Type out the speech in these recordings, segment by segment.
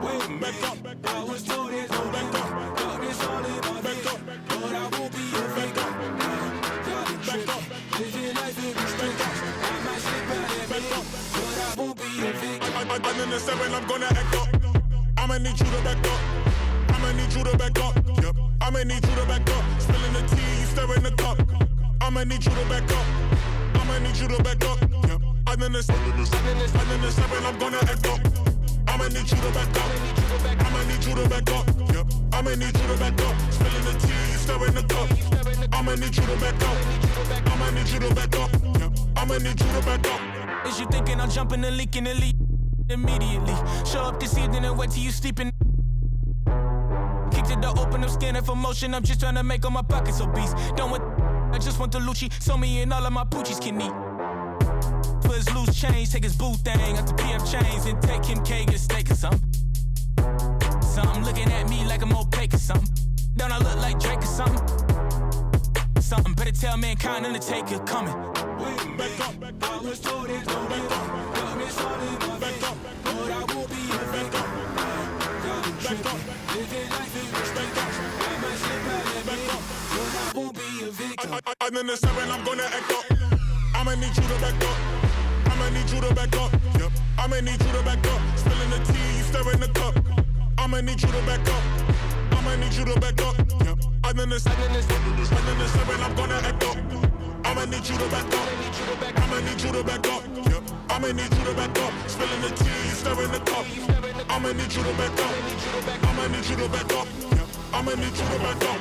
Wait a minute, I was told there's no backup. Darkness all in my veins, but I won't be a victim. Y'all been tripping, living life in restraint. I might slip out and backup, but I won't be a victim. I'm in the 7, I'm gonna act up. I'ma need you to back up. I'ma need you to back up. Yep. I'ma need you to back up. Spilling the tea, you stirring the cup. I'ma need you to back up. I'ma need you to back up. Yep. I'm in the 7, I'm gonna act up. I'ma need you to back up. I'ma need you to back up. Yep. I'ma need you to back up. Spilling the tea, you stirring the cup. I'ma need you to back up. I'ma need you to back up. Yep. I'ma need you to back up. Is you thinking I'm jumping and leaking the lead immediately? Show up this evening and wait till you sleeping. Kick to the open, I'm scanning for motion. I'm just trying to make all my pockets obese. Don't want, I just want the Lucci. So me and all of my poochies can eat. For his loose change, take his boo thing out the PF chains and take him K, get a steak or something. Something looking at me like I'm opaque or something. Don't I look like Drake or something? Something better tell mankind Undertaker coming. Wait a minute, I was told there's no backup. Darkness all in my veins, but I won't be a victim. Y'all been tripping, living life in restraint. I might slip out and backup, but I won't be a victim. I'm in the 7, I'm gonna act up. I'ma need you to back up. I'ma need you to back up. Yep. I'ma need you to back up. Spilling the tea, you stirring the cup. I'ma need you to back up. I'ma need you to back up. Yep. I'm in the 7, I'm gonna act up. I'ma need you to back up. I'ma need you to back up. Yep. I'ma need you to back up. Spilling the tea, you stirring the cup. I'ma need you to back up. I'ma need you to back up. Yep. I'ma need you to back up.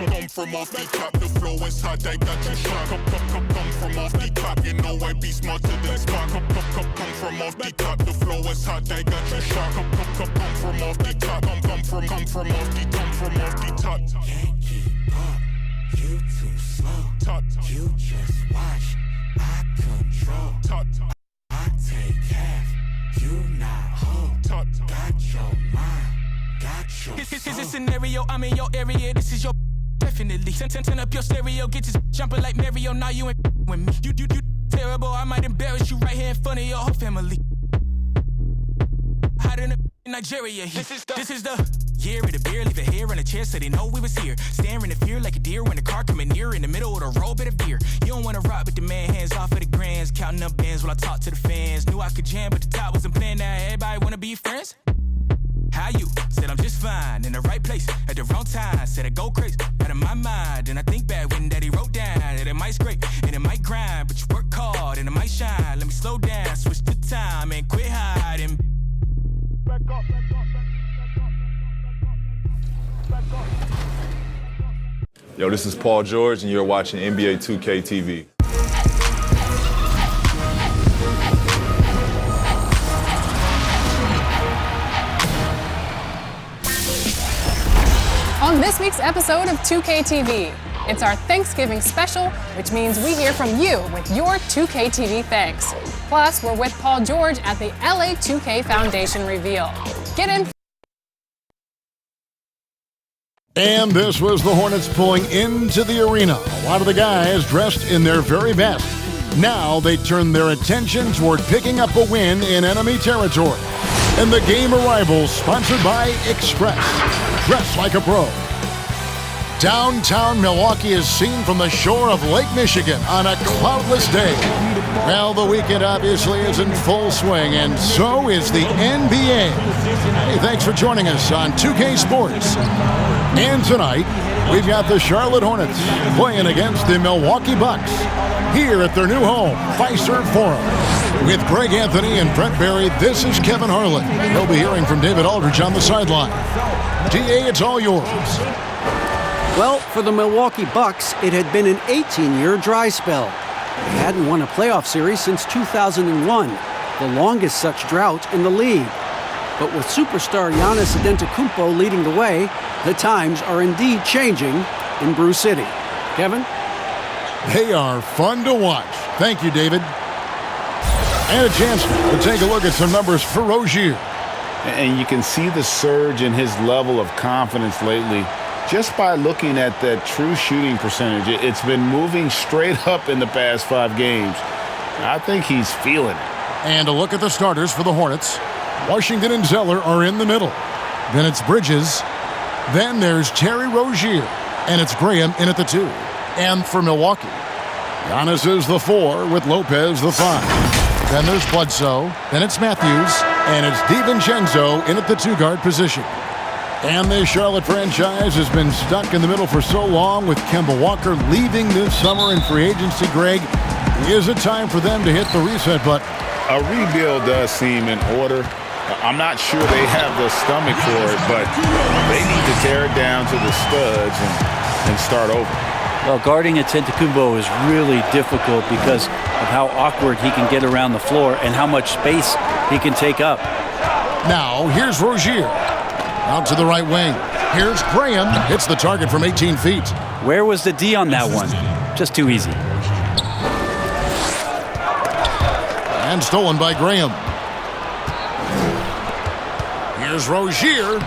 Come from off the top, the flow is hot, I got you shocked. Come from off the top, you know I be smarter than Spock. Come from off the top, the flow is hot, I got you shocked. Come from off the top, come from off the top. Can't keep up, you too slow. You just watch, I control. I take half, you not whole. Got your mind, got your soul. This is a scenario, I'm in your area, this is your definitely. Turn up your stereo, get this jumping like Mario, now you ain't with me. You terrible, I might embarrass you right here in front of your whole family. Hot in Nigeria, this is the year of the beer, leave it here in a chair so they know we was here. Staring in fear like a deer when the car coming near in the middle of the road, bit of beer. You don't wanna rock with the man, hands off of the grands, counting up bands while I talk to the fans. Knew I could jam, but the top wasn't playing. Now everybody wanna be friends. How you? Said I'm just fine, in the right place, at the wrong time. Said I go crazy, out of my mind. And I think back when daddy wrote down that it might scrape and it might grind, but you work hard and it might shine. Let me slow down, switch the time and quit hiding. Back up. Yo, this is Paul George, and you're watching NBA 2K TV. On this week's episode of 2K TV, it's our Thanksgiving special, which means we hear from you with your 2K TV thanks. Plus, we're with Paul George at the LA 2K Foundation reveal. Get in. And this was the Hornets pulling into the arena. A lot of the guys dressed in their very best. Now they turn their attention toward picking up a win in enemy territory. And the game arrivals sponsored by Express. Dress like a pro. Downtown Milwaukee is seen from the shore of Lake Michigan on a cloudless day. Well, the weekend obviously is in full swing, and so is the NBA. Hey, thanks for joining us on 2K Sports. And tonight, we've got the Charlotte Hornets playing against the Milwaukee Bucks here at their new home, Fiserv Forum. With Greg Anthony and Brent Barry, this is Kevin Harlan. You'll be hearing from David Aldridge on the sideline. DA, it's all yours. Well, for the Milwaukee Bucks, it had been an 18-year dry spell. They hadn't won a playoff series since 2001, the longest such drought in the league. But with superstar Giannis Antetokounmpo leading the way, the times are indeed changing in Brew City. Kevin? They are fun to watch. Thank you, David. And a chance to take a look at some numbers for Rozier. And you can see the surge in his level of confidence lately. just by looking at that true shooting percentage, it's been moving straight up in the past 5 games. I think he's feeling it. And a look at the starters for the Hornets. Washington and Zeller are in the middle. Then it's Bridges. Then there's Terry Rozier. And it's Graham in at the 2. And for Milwaukee, Giannis is the 4 with Lopez the 5. Then there's Bledsoe. Then it's Matthews. And it's DiVincenzo in at the 2-guard position. And this Charlotte franchise has been stuck in the middle for so long with Kemba Walker leaving this summer in free agency, Greg. Is it time for them to hit the reset button? A rebuild does seem in order. I'm not sure they have the stomach for it, but they need to tear it down to the studs and start over. Well, guarding Antetokounmpo is really difficult because of how awkward he can get around the floor and how much space he can take up. Now, here's Rozier. Out to the right wing. Here's Graham. Hits the target from 18 feet. Where was the D on that one? Just too easy. And stolen by Graham. Here's Rozier.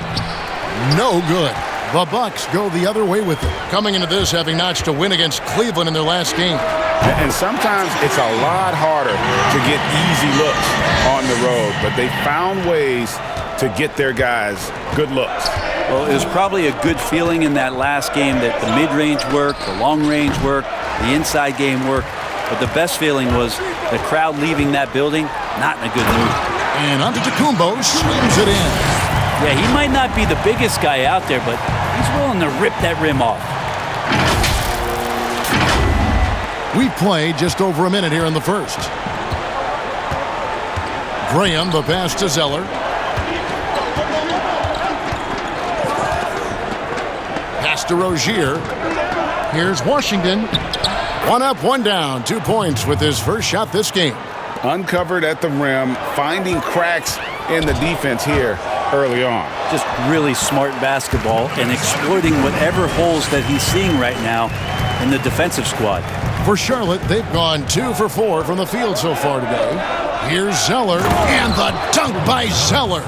No good. The Bucks go the other way with it. Coming into this having notched a win against Cleveland in their last game. And sometimes it's a lot harder to get easy looks on the road, but they found ways to get their guys good looks. Well, it was probably a good feeling in that last game that the mid-range worked, the long-range worked, the inside game worked. But the best feeling was the crowd leaving that building not in a good mood. And Antetokounmpo slams it in. Yeah, he might not be the biggest guy out there, but he's willing to rip that rim off. We play just over a minute here in the first. Graham, the pass to Zeller. Pass to Rozier. Here's Washington. 1 up, 1 down. 2 points with his first shot this game. Uncovered at the rim, finding cracks in the defense here early on. Just really smart basketball and exploiting whatever holes that he's seeing right now in the defensive squad. For Charlotte, they've gone 2 for 4 from the field so far today. Here's Zeller, and the dunk by Zeller.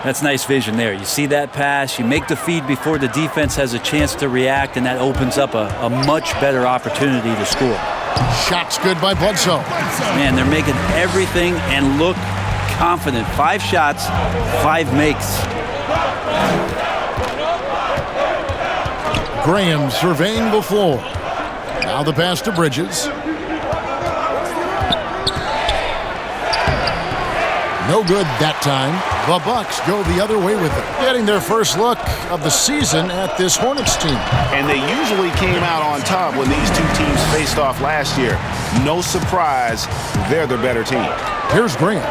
That's nice vision there. You see that pass, you make the feed before the defense has a chance to react, and that opens up a much better opportunity to score. Shots good by Bledsoe. Man, they're making everything and look confident. 5 shots, 5 makes. Graham surveying the floor. Now the pass to Bridges. No good that time. The Bucks go the other way with it, getting their first look of the season at this Hornets team. And they usually came out on top when these 2 teams faced off last year. No surprise, they're the better team. Here's Graham.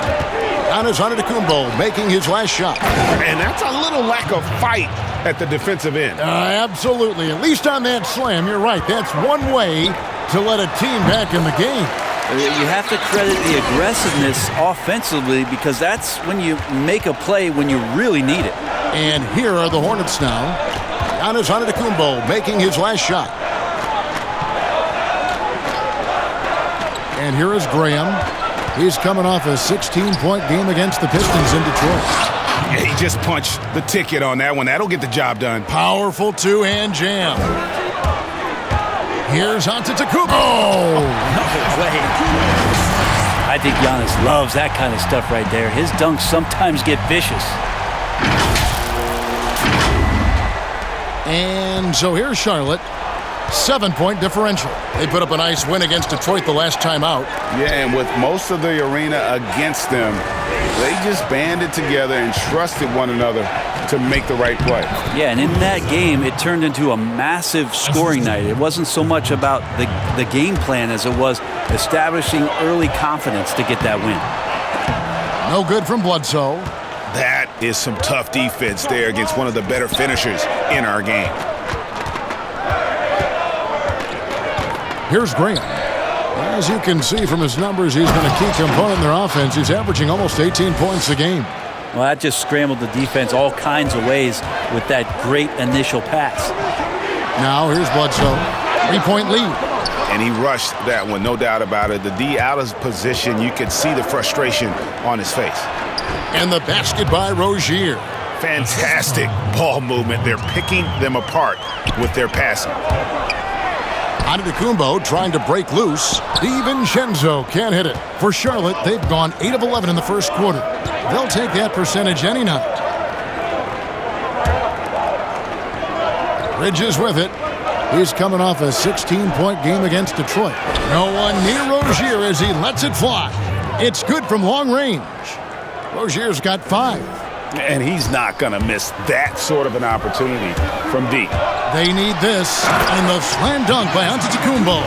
Giannis Antetokounmpo making his last shot. And that's a little lack of fight at the defensive end. Absolutely. At least on that slam, you're right. That's one way to let a team back in the game. You have to credit the aggressiveness offensively because that's when you make a play when you really need it. And here are the Hornets now. Giannis Antetokounmpo making his last shot. And here is Graham. He's coming off a 16-point game against the Pistons in Detroit. Yeah, he just punched the ticket on that one. That'll get the job done. Powerful 2-hand jam. Here's Antetokounmpo. No way. I think Giannis loves that kind of stuff right there. His dunks sometimes get vicious. And so here's Charlotte. 7-point differential. They put up a nice win against Detroit the last time out. Yeah, and with most of the arena against them, they just banded together and trusted one another to make the right play. Yeah, and in that game, it turned into a massive scoring night. It wasn't so much about the game plan as it was establishing early confidence to get that win. No good from Bledsoe. That is some tough defense there against one of the better finishers in our game. Here's Graham. As you can see from his numbers, he's been a key component in their offense. He's averaging almost 18 points a game. Well, that just scrambled the defense all kinds of ways with that great initial pass. Now here's Bledsoe. 3-point lead. And he rushed that one, no doubt about it. The D out of position, you could see the frustration on his face. And the basket by Rozier. fantastic ball movement. They're picking them apart with their passing. Antetokounmpo trying to break loose. DiVincenzo can't hit it. For Charlotte, they've gone 8 of 11 in the first quarter. They'll take that percentage any night. Bridges with it. He's coming off a 16-point game against Detroit. No one near Rozier as he lets it fly. It's good from long range. Rozier's got 5. And he's not going to miss that sort of an opportunity from deep. They need this, and the slam dunk by Antetokounmpo.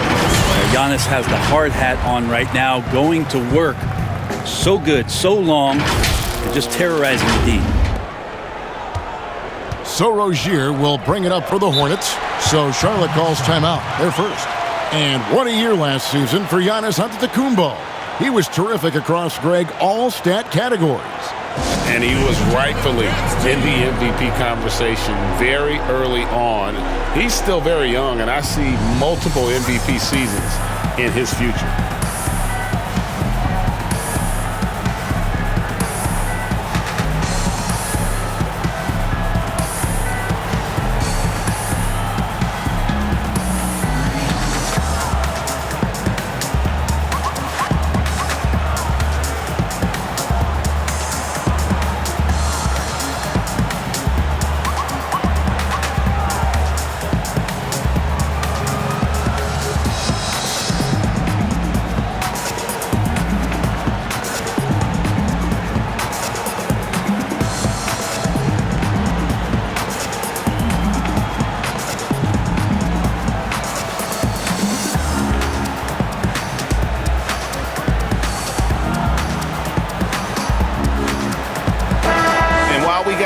Giannis has the hard hat on right now, going to work. So good, so long, and just terrorizing the D. So Rozier will bring it up for the Hornets. So Charlotte calls timeout, their first. And what a year last season for Giannis Antetokounmpo. He was terrific across, Greg, all stat categories. And he was rightfully in the MVP conversation very early on. He's still very young, and I see multiple MVP seasons in his future.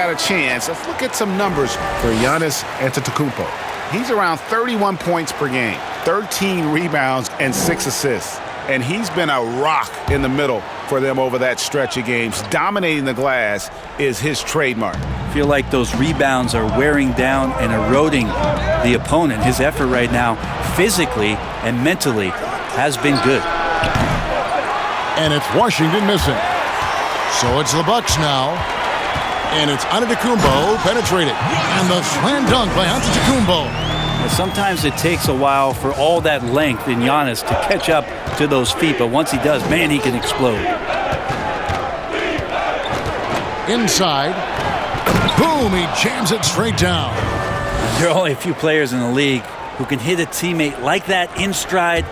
A chance. Let's look at some numbers for Giannis Antetokounmpo. He's around 31 points per game, 13 rebounds, and 6 assists. And he's been a rock in the middle for them over that stretch of games. Dominating the glass is his trademark. I feel like those rebounds are wearing down and eroding the opponent. His effort right now, physically and mentally, has been good. And it's Washington missing. So it's the Bucks now. And it's Antetokounmpo penetrated. And the slam dunk by Antetokounmpo. Sometimes it takes a while for all that length in Giannis to catch up to those feet, but once he does, man, he can explode. Inside. Boom, he jams it straight down. There are only a few players in the league who can hit a teammate like that in stride.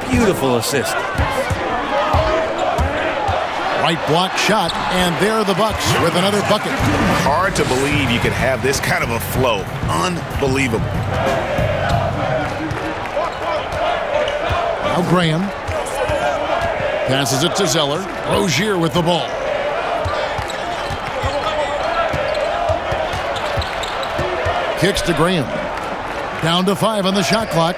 Beautiful assist. Right block shot, and there are the Bucks with another bucket. Hard to believe you could have this kind of a flow. Unbelievable. Now Graham passes it to Zeller. Rozier with the ball. Kicks to Graham. Down to 5 on the shot clock.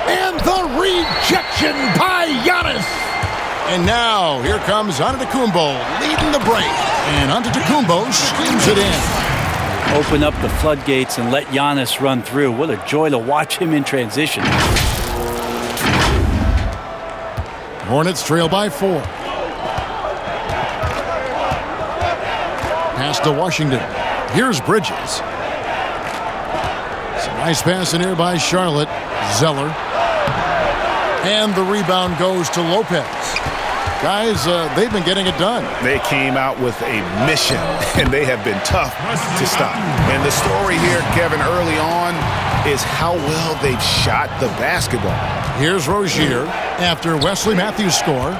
And the rejection by Giannis. And now, here comes Antetokounmpo leading the break. And Antetokounmpo screams it in. Open up the floodgates and let Giannis run through. What a joy to watch him in transition. Hornets trail by 4. Pass to Washington. Here's Bridges. Some nice pass in here by Charlotte. Zeller. And the rebound goes to Lopez. Guys, they've been getting it done. They came out with a mission, and they have been tough to stop. And the story here, Kevin, early on is how well they've shot the basketball. Here's Rozier after Wesley Matthews' score.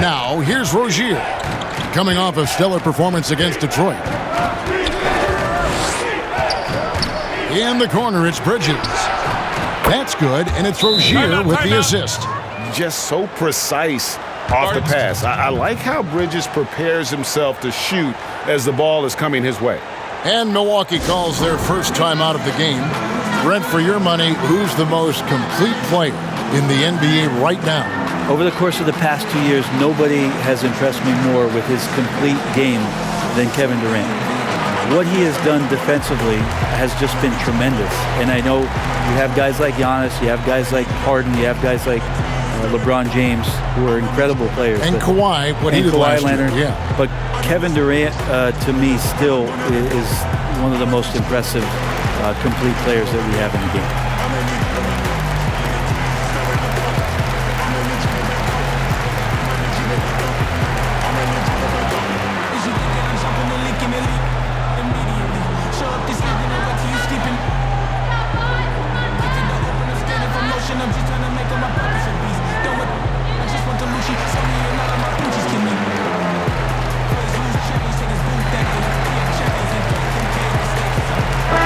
Now, here's Rozier coming off a stellar performance against Detroit. In the corner, it's Bridges. That's good, and it's Rozier with the assist. Just so precise off the pass. I like how Bridges prepares himself to shoot as the ball is coming his way. And Milwaukee calls their first time out of the game. Brent, for your money, who's the most complete player in the NBA right now? Over the course of the past 2 years, nobody has impressed me more with his complete game than Kevin Durant. What he has done defensively has just been tremendous. And I know you have guys like Giannis, you have guys like Harden, you have guys like LeBron James, who are incredible players. And Kawhi, what he did last year. Yeah. But Kevin Durant, to me, still is one of the most impressive complete players that we have in the game.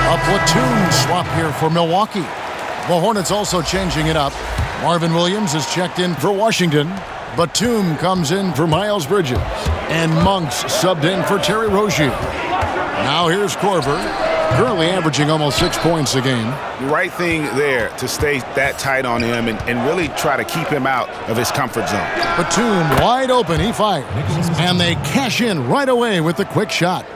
A platoon swap here for Milwaukee. The Hornets also changing it up. Marvin Williams is checked in for Washington. Batum comes in for Miles Bridges. And Monk's subbed in for Terry Rozier. Now here's Korver, currently averaging almost 6 points a game. The right thing there to stay that tight on him and really try to keep him out of his comfort zone. Batum wide open, he fires. And they cash in right away with the quick shot.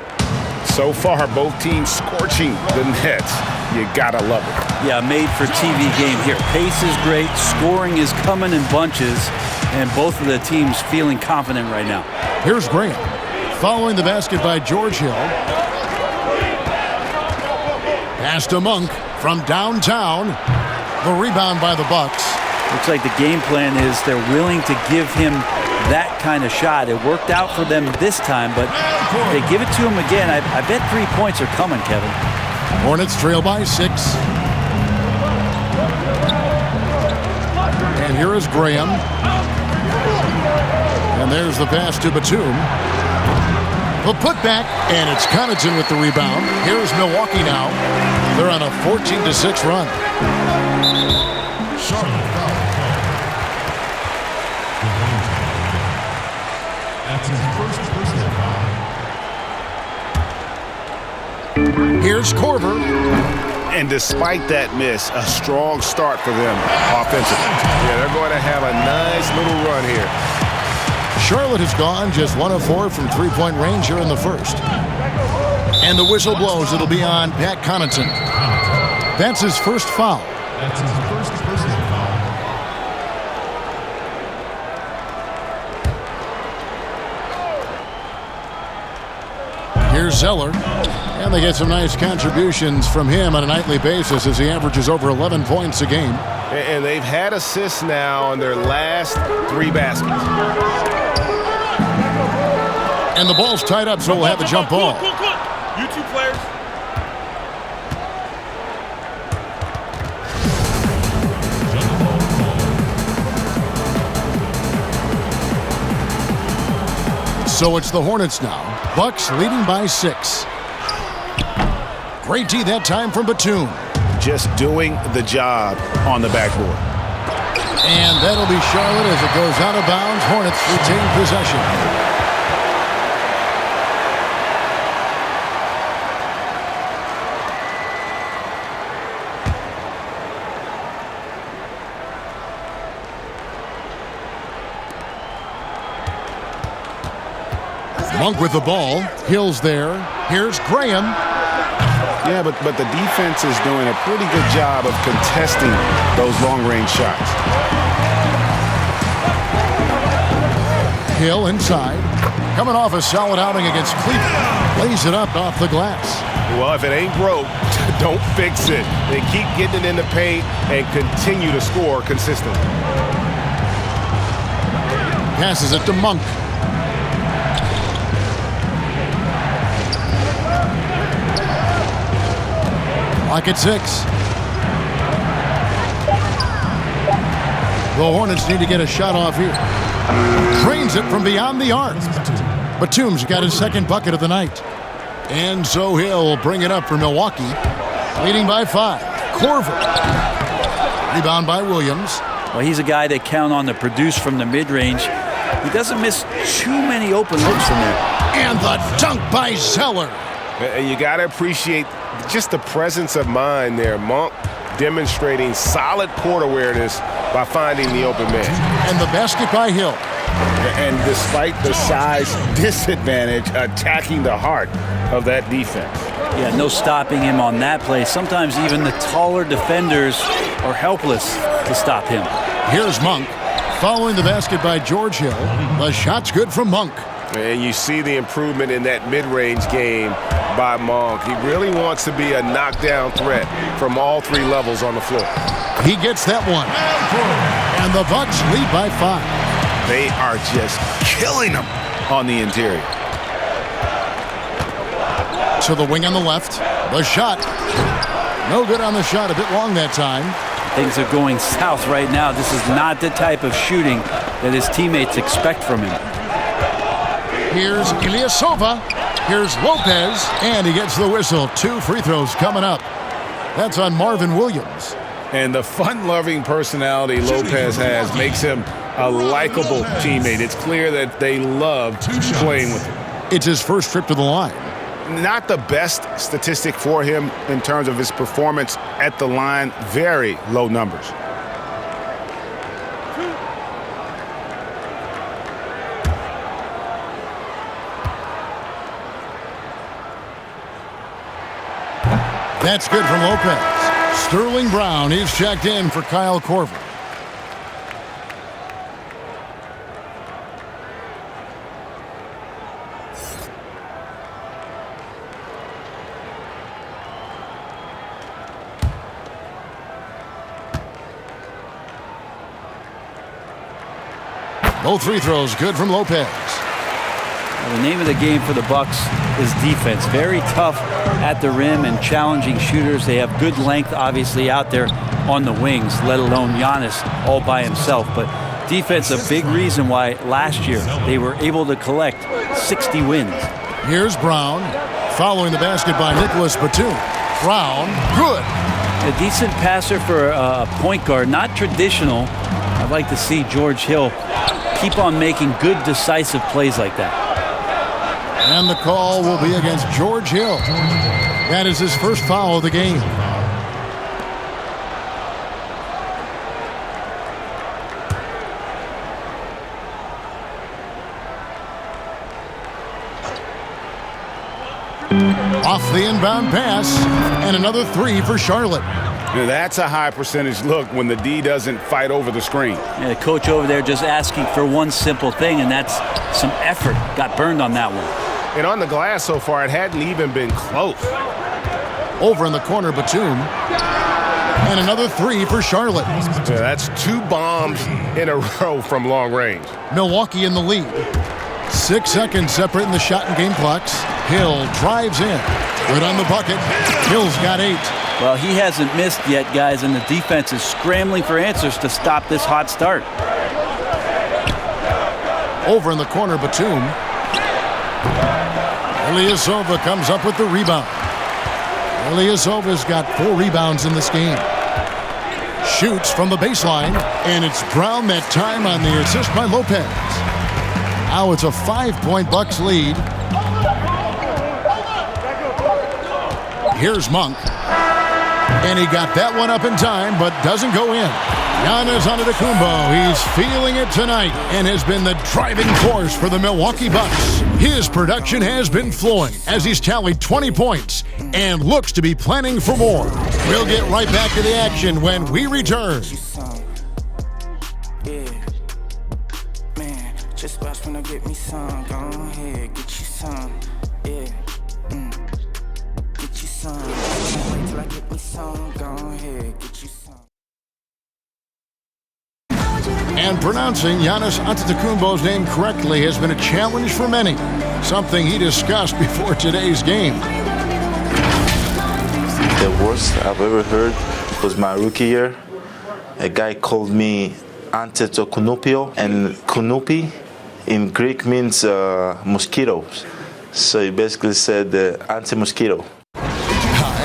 So far, both teams scorching the Nets. You gotta love it. Yeah, made for TV game here. Pace is great, scoring is coming in bunches, and both of the teams feeling confident right now. Here's Graham, following the basket by George Hill. Pass to Monk from downtown. The rebound by the Bucks. Looks like the game plan is they're willing to give him that kind of shot. It worked out for them this time, but if they give it to him again, I bet 3 points are coming, Kevin. Hornets trail by 6. And here is Graham. And there's the pass to Batum. The putback, and it's Connaughton with the rebound. Here's Milwaukee now. They're on a 14-6 run. That's his first personal foul. Here's Korver. And despite that miss, a strong start for them offensively. Yeah, they're going to have a nice little run here. Charlotte has gone just 1 of 4 from three-point range here in the first. And the whistle blows. It'll be on Pat Connaughton. That's his first foul. That's his first personal foul. Here's Zeller. And they get some nice contributions from him on a nightly basis as he averages over 11 points a game. And they've had assists now on their last 3 baskets. And the ball's tied up, so we'll have a jump ball. You two players. So it's the Hornets now. Bucks leading by 6. Great D that time from Batum. Just doing the job on the backboard. And that'll be Charlotte as it goes out of bounds. Hornets retain possession. Monk with the ball. Hill's there. Here's Graham. Yeah, but the defense is doing a pretty good job of contesting those long-range shots. Hill inside. Coming off a solid outing against Cleveland. Lays it up off the glass. Well, if it ain't broke, don't fix it. They keep getting it in the paint and continue to score consistently. Passes it to Monk. Clock at 6. The Hornets need to get a shot off here. Trains it from beyond the arc. Batum's got his second bucket of the night. And so he'll bring it up for Milwaukee. Leading by 5. Korver. Rebound by Williams. Well, he's a guy they count on to produce from the mid-range. He doesn't miss too many open looks in there. And the dunk by Zeller. And you got to appreciate just the presence of mind there. Monk demonstrating solid court awareness by finding the open man. And the basket by Hill. And despite the size disadvantage, attacking the heart of that defense. Yeah, no stopping him on that play. Sometimes even the taller defenders are helpless to stop him. Here's Monk. Following the basket by George Hill, the shot's good from Monk. And you see the improvement in that mid-range game by Monk. He really wants to be a knockdown threat from all three levels on the floor. He gets that one. And the Bucks lead by 5. They are just killing them on the interior. To the wing on the left. The shot. No good on the shot. A bit long that time. Things are going south right now. This is not the type of shooting that his teammates expect from him. Here's Ilyasova. Here's Lopez. And he gets the whistle. 2 free throws coming up. That's on Marvin Williams. And the fun-loving personality Lopez has makes him a likable teammate. It's clear that they love playing with him. It's his first trip to the line. Not the best statistic for him in terms of his performance at the line. Very low numbers. That's good from Lopez. Sterling Brown, he's checked in for Kyle Korver. Both free throws good from Lopez. The name of the game for the Bucks is defense. Very tough at the rim and challenging shooters. They have good length, obviously, out there on the wings, let alone Giannis all by himself. But defense, a big reason why last year they were able to collect 60 wins. Here's Brown, following the basket by Nicholas Batum. Brown, good. A decent passer for a point guard, not traditional. I'd like to see George Hill keep on making good, decisive plays like that. And the call will be against George Hill. That is his first foul of the game. Off the inbound pass, and another 3 for Charlotte. That's a high percentage look when the D doesn't fight over the screen. Yeah, the coach over there just asking for one simple thing, and that's some effort. Got burned on that one. And on the glass so far, it hadn't even been close. Over in the corner, Batum. And another 3 for Charlotte. Yeah, that's 2 bombs in a row from long range. Milwaukee in the lead. 6 seconds separating the shot and game clocks. Hill drives in. Good on the bucket. Hill's got 8. Well, he hasn't missed yet, guys, and the defense is scrambling for answers to stop this hot start. Over in the corner, Batum. Ilyasova comes up with the rebound. Ilyasova's got 4 rebounds in this game. Shoots from the baseline, and it's Brown that time on the assist by Lopez. Now it's a 5-point Bucks lead. Here's Monk. And he got that one up in time, but doesn't go in. Giannis Antetokounmpo, he's feeling it tonight and has been the driving force for the Milwaukee Bucks. His production has been flowing as he's tallied 20 points and looks to be planning for more. We'll get right back to the action when we return. Yeah, man, just watch when I get me some. Go ahead, get you some. Yeah, get you some. Wait till I get me some. Go ahead, get you some. And pronouncing Giannis Antetokounmpo's name correctly has been a challenge for many, something he discussed before today's game. The worst I've ever heard was my rookie year. A guy called me Antetokounmpo, and Kounupi in Greek means mosquitoes. So he basically said anti-mosquito.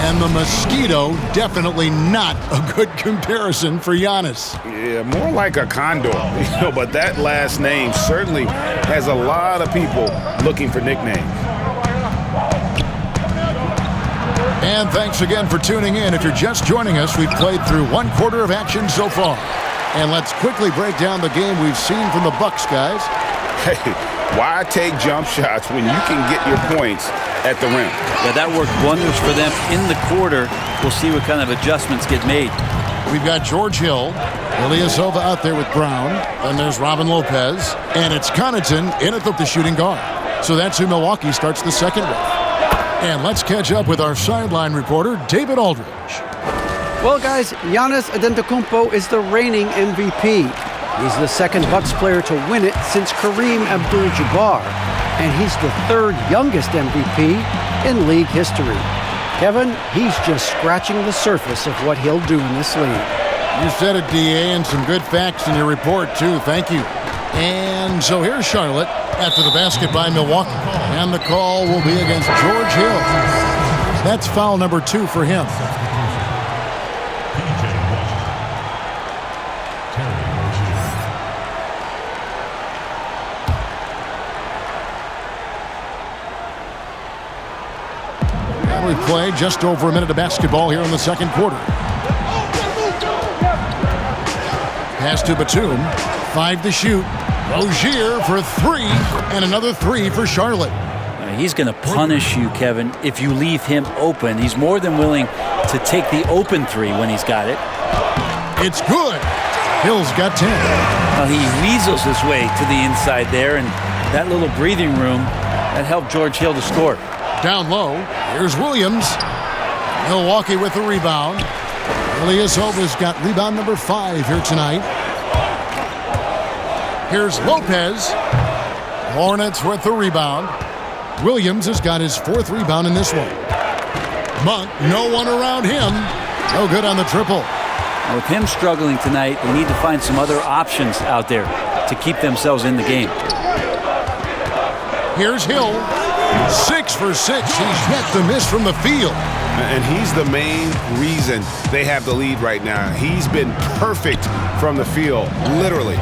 And the mosquito, definitely not a good comparison for Giannis. Yeah, more like a condor. But that last name certainly has a lot of people looking for nicknames. And thanks again for tuning in. If you're just joining us, we've played through 1 quarter of action so far. And let's quickly break down the game we've seen from the Bucks, guys. Hey, why take jump shots when you can get your points at the rim? Yeah, that worked wonders for them in the quarter. We'll see what kind of adjustments get made. We've got George Hill. Ilyasova out there with Brown. Then there's Robin Lopez. And it's Connaughton in at the shooting guard. So that's who Milwaukee starts the second with. And let's catch up with our sideline reporter, David Aldridge. Well, guys, Giannis Antetokounmpo is the reigning MVP. He's the second Bucks player to win it since Kareem Abdul-Jabbar. And he's the third youngest MVP in league history. Kevin, he's just scratching the surface of what he'll do in this league. You said it, DA, and some good facts in your report, too. Thank you. And so here's Charlotte after the basket by Milwaukee. And the call will be against George Hill. That's foul number 2 for him. And we play just over a minute of basketball here in the second quarter. Pass to Batum. 5 to shoot. Rozier for 3, and another 3 for Charlotte. He's going to punish you, Kevin, if you leave him open. He's more than willing to take the open 3 when he's got it. It's good. Hill's got 10. Well, he weasels his way to the inside there, and that little breathing room, that helped George Hill to score. Down low, here's Williams. Milwaukee with the rebound. Ilyasova's got rebound number 5 here tonight. Here's Lopez. Hornets with the rebound. Williams has got his 4th rebound in this one. Monk, no one around him. No good on the triple. With him struggling tonight, they need to find some other options out there to keep themselves in the game. Here's Hill. 6 for 6. He's yet to miss from the field. And he's the main reason they have the lead right now. He's been perfect from the field, literally.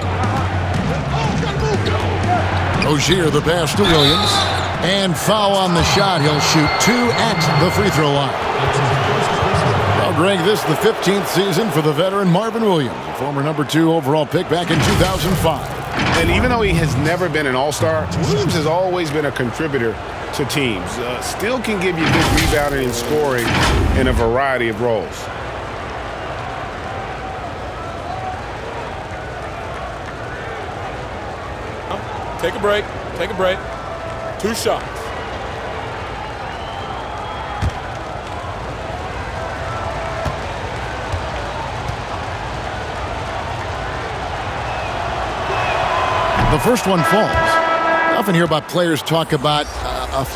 Rozier the pass to Williams. And foul on the shot. He'll shoot 2 at the free throw line. Well, Greg, this is the 15th season for the veteran Marvin Williams, a former number 2 overall pick back in 2005. And even though he has never been an all-star, Williams has always been a contributor to teams. Still can give you good rebounding and scoring in a variety of roles. Take a break. Take a break. 2 shots. The first one falls. I often hear about players talk about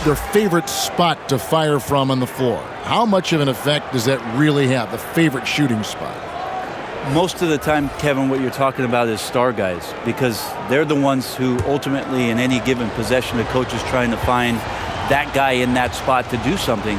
their favorite spot to fire from on the floor. How much of an effect does that really have, the favorite shooting spot? Most of the time, Kevin, what you're talking about is star guys, because they're the ones who ultimately in any given possession, the coach is trying to find that guy in that spot to do something.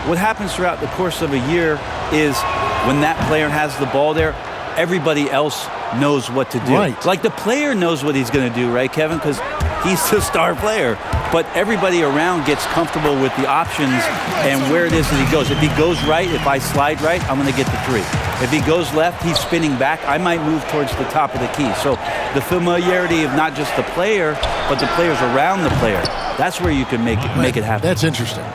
What happens throughout the course of a year is when that player has the ball there, everybody else knows what to do. Right. Like the player knows what he's going to do, right, Kevin? Because he's the star player. But everybody around gets comfortable with the options and where it is that he goes. If he goes right, if I slide right, I'm going to get the 3. If he goes left, he's spinning back. I might move towards the top of the key. So the familiarity of not just the player, but the players around the player, that's where you can make it happen. That's interesting.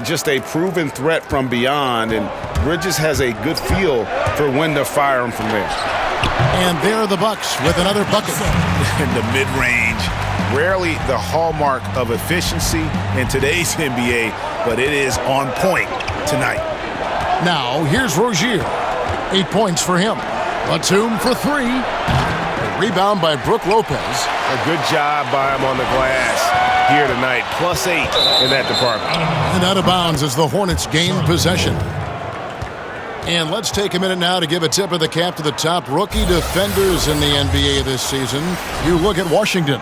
Just a proven threat from beyond, and Bridges has a good feel for when to fire him from there. And there are the Bucks with another bucket. In the mid-range, rarely the hallmark of efficiency in today's NBA, but it is on point tonight. Now, here's Rozier. 8 points for him. Batum for 3. A rebound by Brook Lopez. A good job by him on the glass here tonight. +8 in that department. And out of bounds as the Hornets gain possession. And let's take a minute now to give a tip of the cap to the top rookie defenders in the NBA this season. You look at Washington.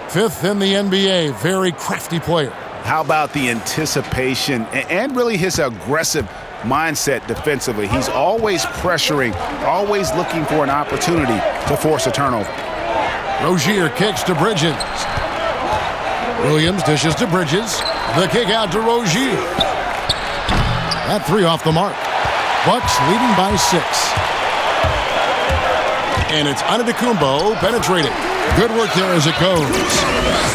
5th in the NBA. Very crafty player. How about the anticipation and really his aggressive mindset defensively? He's always pressuring, always looking for an opportunity to force a turnover. Rozier kicks to Bridges. Williams dishes to Bridges. The kick out to Rozier. That 3 off the mark. Bucks leading by 6. And it's Antetokounmpo penetrating. Good work there as it goes.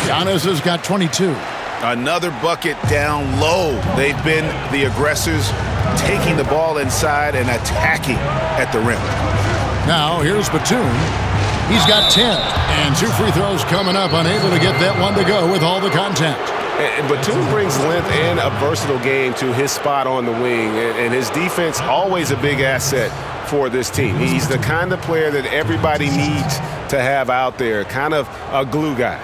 Giannis has got 22. Another bucket down low. They've been the aggressors, taking the ball inside and attacking at the rim. Now here's Batum. He's got 10. And 2 free throws coming up, unable to get that one to go with all the contact. And Batum brings length and a versatile game to his spot on the wing. And his defense, always a big asset for this team. He's the kind of player that everybody needs to have out there, kind of a glue guy.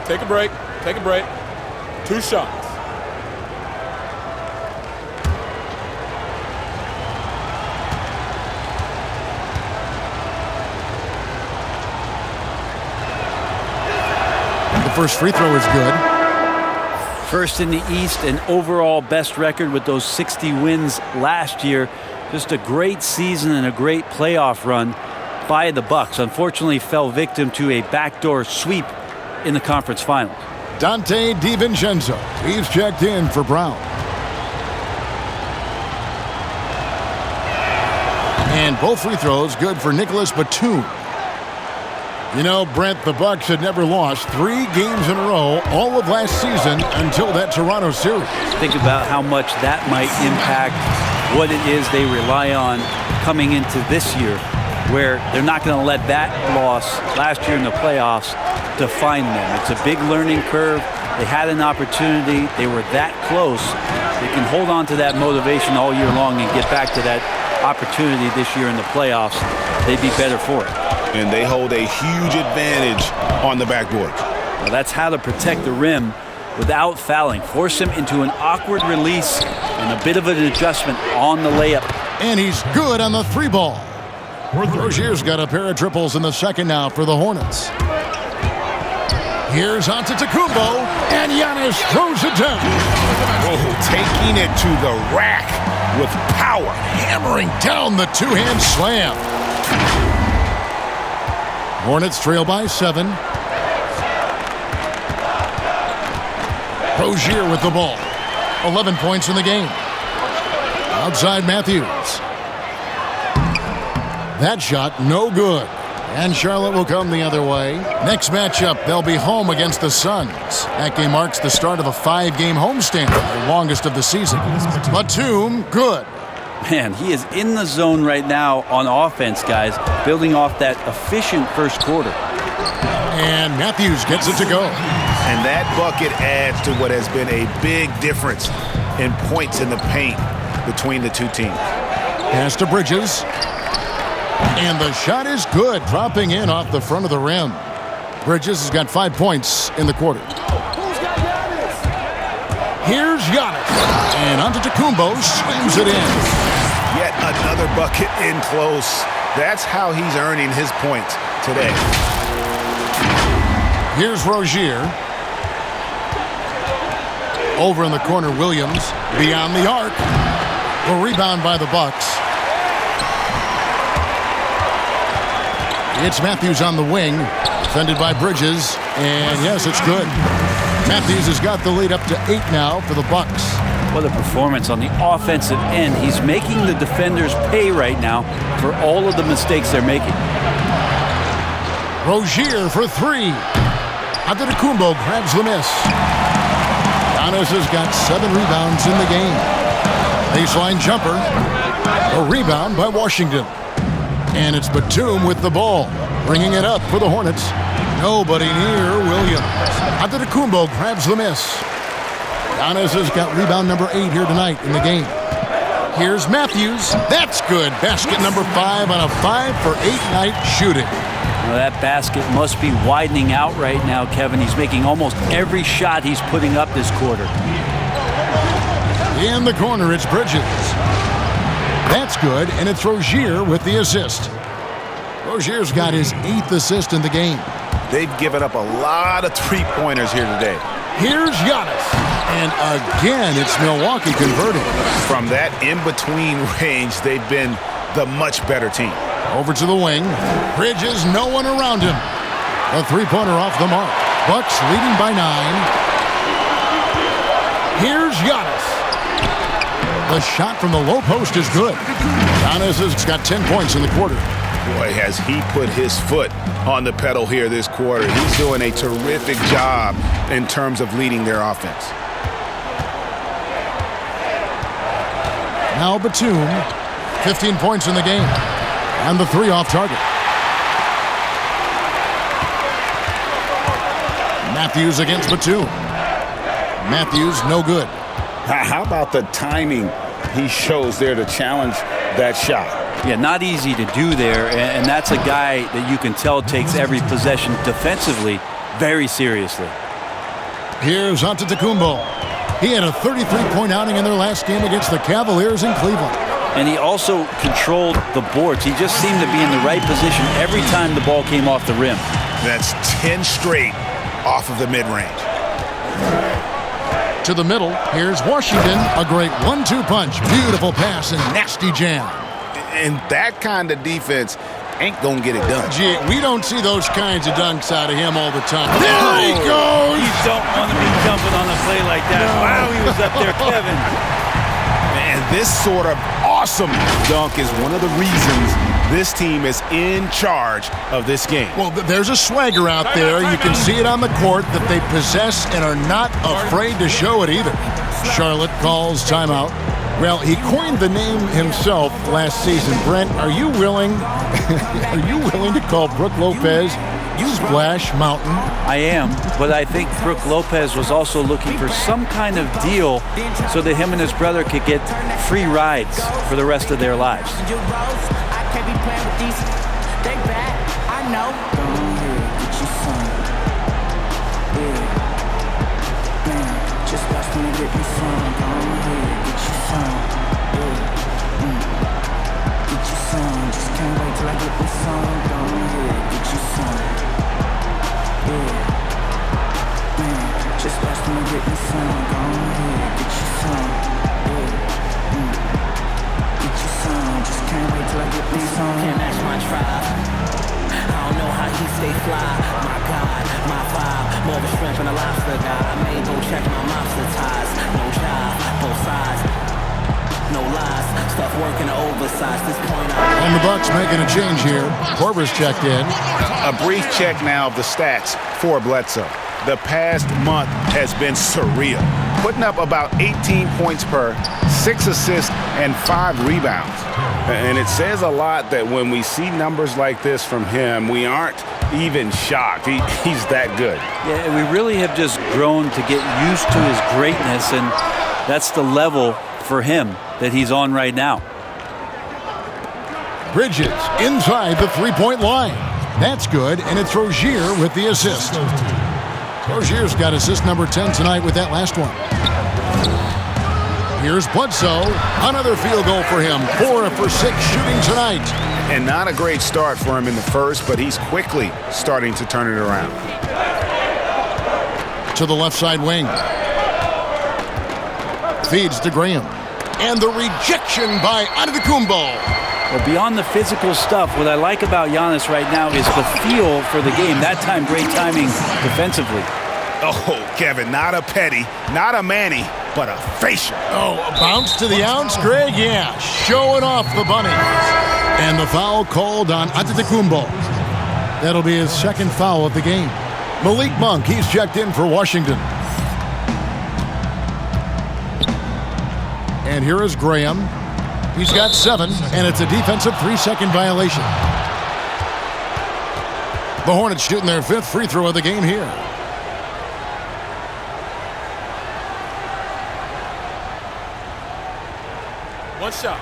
Take a break. Take a break. 2 shots. The first free throw is good. First in the East and overall best record with those 60 wins last year. Just a great season and a great playoff run by the Bucks. Unfortunately, fell victim to a backdoor sweep in the conference finals. Dante DiVincenzo. He's checked in for Brown. And both free throws good for Nicholas Batum. You know, Brent, the Bucks had never lost 3 games in a row all of last season until that Toronto series. Think about how much that might impact what it is they rely on coming into this year, where they're not going to let that loss last year in the playoffs define them. It's a big learning curve. They had an opportunity. They were that close. They can hold on to that motivation all year long and get back to that opportunity this year in the playoffs. They'd be better for it. And they hold a huge advantage on the backboard. Well, that's how to protect the rim without fouling. Force him into an awkward release and a bit of an adjustment on the layup. And he's good on the 3 ball. Rozier's got a pair of triples in the second now for the Hornets. Here's Antetokounmpo, and Giannis throws it down. Oh, taking it to the rack with power. Hammering down the 2-hand slam. Hornets trail by 7. Rozier with the ball. 11 points in the game. Outside Matthews. That shot no good. And Charlotte will come the other way. Next matchup, they'll be home against the Suns. That game marks the start of a 5-game homestand, the longest of the season. Batum, good. Man, he is in the zone right now on offense, guys, building off that efficient first quarter. And Matthews gets it to go. And that bucket adds to what has been a big difference in points in the paint between the two teams. Pass to Bridges. And the shot is good, dropping in off the front of the rim. Bridges has got 5 points in the quarter. Here's Giannis. And Antetokounmpo swings it in. Yet another bucket in close. That's how he's earning his points today. Here's Rozier. Over in the corner, Williams. Beyond the arc. A rebound by the Bucks. It's Matthews on the wing. Defended by Bridges. And yes, it's good. Matthews has got the lead up to 8 now for the Bucks. What a performance on the offensive end. He's making the defenders pay right now for all of the mistakes they're making. Rozier for 3. Antetokounmpo grabs the miss. Giannis has got 7 rebounds in the game. Baseline jumper. A rebound by Washington. And it's Batum with the ball, bringing it up for the Hornets. Nobody near Williams. Antetokounmpo grabs the miss. Giannis has got rebound number 8 here tonight in the game. Here's Matthews. That's good. Basket number 5 on a 5-for-8 night shooting. Well, that basket must be widening out right now, Kevin. He's making almost every shot he's putting up this quarter. In the corner, it's Bridges. That's good, and it's Rozier with the assist. Rozier's got his 8th assist in the game. They've given up a lot of 3-pointers here today. Here's Giannis. And again, it's Milwaukee converting. From that in-between range, they've been the much better team. Over to the wing. Bridges, no one around him. A 3-pointer off the mark. Bucks leading by 9. Here's Giannis. The shot from the low post is good. Giannis has got 10 points in the quarter. Boy, has he put his foot on the pedal here this quarter. He's doing a terrific job in terms of leading their offense. Now Batum, 15 points in the game. And the 3 off target. Matthews against Batum. Matthews, no good. How about the timing he shows there to challenge that shot? Yeah, not easy to do there, and that's a guy that you can tell takes every possession defensively very seriously. Here's Antetokounmpo. He had a 33-point outing in their last game against the Cavaliers in Cleveland. And he also controlled the boards. He just seemed to be in the right position every time the ball came off the rim. That's 10 straight off of the mid-range. To the middle, here's Washington. A great 1-2 punch. Beautiful pass and nasty jam. And that kind of defense ain't going to get it done. Gee, we don't see those kinds of dunks out of him all the time. There he goes! You don't want to be jumping on a play like that. Wow, he was up there, Kevin. And this sort of awesome dunk is one of the reasons this team is in charge of this game. Well, there's a swagger out there. You can see it on the court that they possess and are not afraid to show it either. Charlotte calls timeout. Well, he coined the name himself last season. Brent, are you willing to call Brook Lopez Splash Mountain? I am, but I think Brook Lopez was also looking for some kind of deal so that him and his brother could get free rides for the rest of their lives. Just watch me get me some. Go ahead, get you some. Get you some. Just can't wait till I get me some. Go ahead, get you some. Just watch me get me some. Go ahead, get you some. Get you some. Just can't wait till I get me some. Can't match my tribe. I don't know how he stay fly. My God, my vibe. More of a shrimp and a lobster guy. I may go check my mobster ties. No job, both sides. No lies. Stuff working oversized. This point And the Bucks making a change here. Korver's checked in. A brief check now of the stats for Bledsoe. The past month has been surreal. Putting up about 18 points per, 6 assists, and 5 rebounds. And it says a lot that when we see numbers like this from him, we aren't even shocked. He's that good. Yeah, we really have just grown to get used to his greatness, and that's the level for him that he's on right now. Bridges inside the three-point line. That's good, and it's Rozier with the assist. Rozier's got assist number 10 tonight with that last one. Here's Bledsoe. Another field goal for him. 4 for 6 shooting tonight. And not a great start for him in the first, but he's quickly starting to turn it around. To the left side wing. Feeds to Graham. And the rejection by Antetokounmpo. Well, beyond the physical stuff, what I like about Giannis right now is the feel for the game. That time, great timing defensively. Oh, Kevin, not a Petty, not a Manny, but a facial. Oh, a bounce to the ounce, Greg? Yeah, showing off the bunnies. And the foul called on Antetokounmpo. That'll be his second foul of the game. Malik Monk, he's checked in for Washington. And here is Graham. He's got 7, and it's a defensive 3-second violation. The Hornets shooting their 5th free throw of the game here. One shot.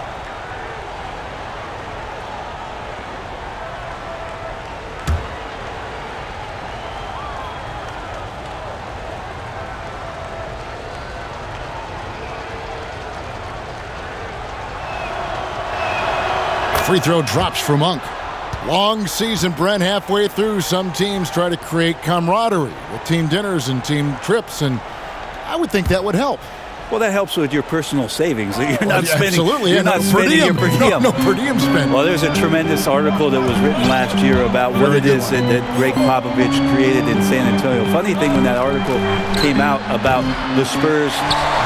Free throw drops for Monk. Long season, Brent, halfway through. Some teams try to create camaraderie with team dinners and team trips, and I would think that would help. Well, that helps with your personal savings. You're not spending. Absolutely, You're not spending your per diem. No per diem spend. Well, there's a tremendous article that was written last year about what it is that Greg Popovich created in San Antonio. Funny thing, when that article came out about the Spurs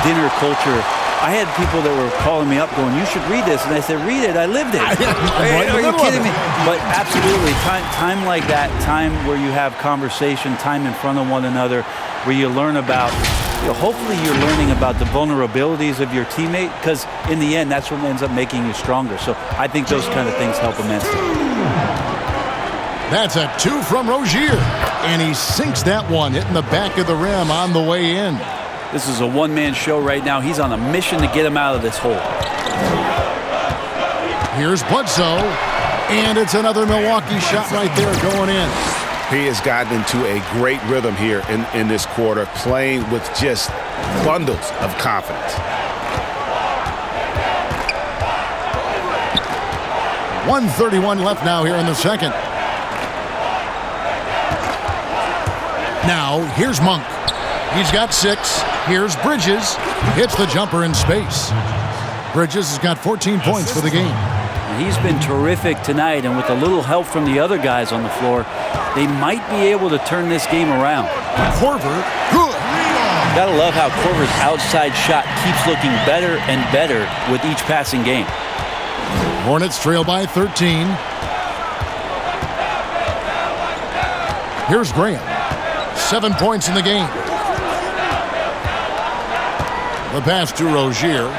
dinner culture, I had people that were calling me up going, "You should read this," and I said, "Read it. I lived it." Are you kidding me? But absolutely, time like that, time where you have conversation, time in front of one another, where you learn about hopefully you're learning about the vulnerabilities of your teammate, because in the end, that's what ends up making you stronger. So I think those kind of things help immensely. That's a 2 from Rozier, and he sinks that one, hitting the back of the rim on the way in. This is a one-man show right now. He's on a mission to get him out of this hole. Here's Bledsoe, and it's another Milwaukee shot right there going in. He has gotten into a great rhythm here in this quarter, playing with just bundles of confidence. 1:31 left now here in the second. Now, here's Monk. He's got 6. Here's Bridges. Hits the jumper in space. Bridges has got 14 points for the game. He's been terrific tonight, and with a little help from the other guys on the floor, they might be able to turn this game around. Korver, good. Gotta love how Korver's outside shot keeps looking better and better with each passing game. Hornets trail by 13. Here's Graham. 7 points in the game. The pass to Rozier.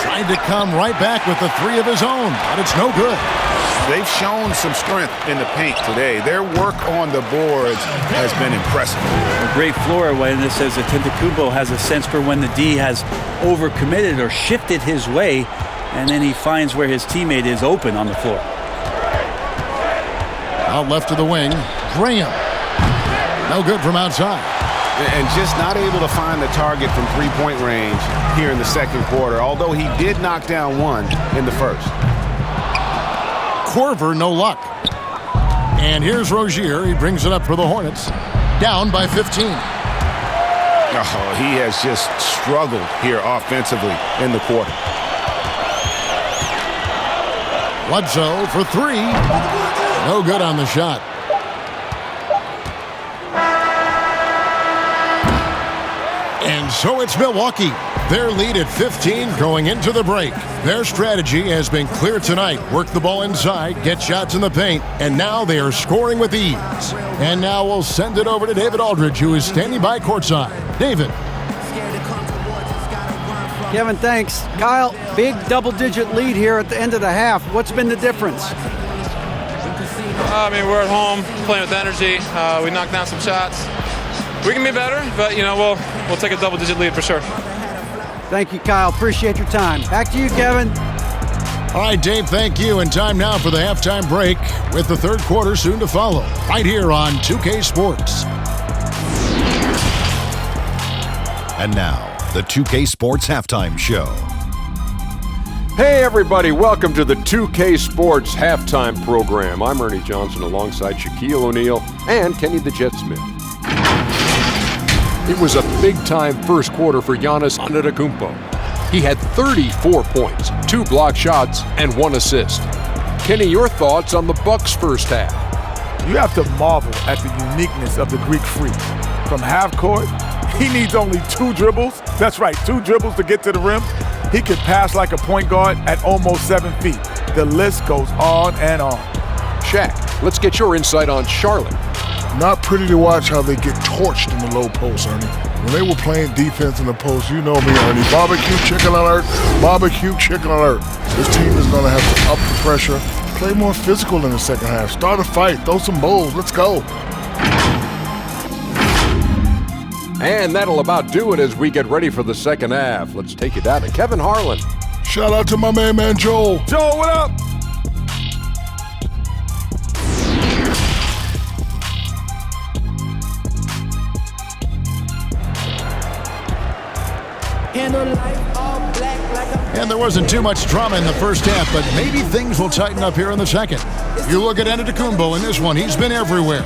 Tried to come right back with the 3 of his own, but it's no good. They've shown some strength in the paint today. Their work on the boards has been impressive. A great floor awareness says that Antetokounmpo has a sense for when the D has overcommitted or shifted his way, and then he finds where his teammate is open on the floor. Out left to the wing, Graham. No good from outside. And just not able to find the target from three-point range here in the second quarter, although he did knock down one in the first. Korver, no luck. And here's Rozier. He brings it up for the Hornets. Down by 15. Oh, he has just struggled here offensively in the quarter. Bledsoe for 3. No good on the shot. And so it's Milwaukee. Their lead at 15 going into the break. Their strategy has been clear tonight. Work the ball inside, get shots in the paint, and now they are scoring with ease. And now we'll send it over to David Aldridge, who is standing by courtside. David. Kevin, thanks. Kyle, big double-digit lead here at the end of the half. What's been the difference? I mean, we're at home playing with energy. We knocked down some shots. We can be better, but, we'll take a double-digit lead for sure. Thank you, Kyle. Appreciate your time. Back to you, Kevin. All right, Dave, thank you. And time now for the halftime break with the third quarter soon to follow. Right here on 2K Sports. And now, the 2K Sports Halftime Show. Hey, everybody. Welcome to the 2K Sports Halftime Program. I'm Ernie Johnson alongside Shaquille O'Neal and Kenny the Jet Smith. It was a big-time first quarter for Giannis Antetokounmpo. He had 34 points, 2 block shots, and 1 assist. Kenny, your thoughts on the Bucks' first half? You have to marvel at the uniqueness of the Greek Freak. From half court, he needs only 2 dribbles. That's right, 2 dribbles to get to the rim. He can pass like a point guard at almost 7 feet. The list goes on and on. Shaq, let's get your insight on Charlotte. Not pretty to watch how they get torched in the low post, Ernie. When they were playing defense in the post, you know me, Ernie. Barbecue chicken alert, barbecue chicken alert. This team is going to have to up the pressure, play more physical in the second half. Start a fight, throw some bowls, let's go. And that'll about do it as we get ready for the second half. Let's take it down to Kevin Harlan. Shout out to my man Joel. Joel, what up? And there wasn't too much drama in the first half, but maybe things will tighten up here in the second. You look at Antetokounmpo in this one, he's been everywhere.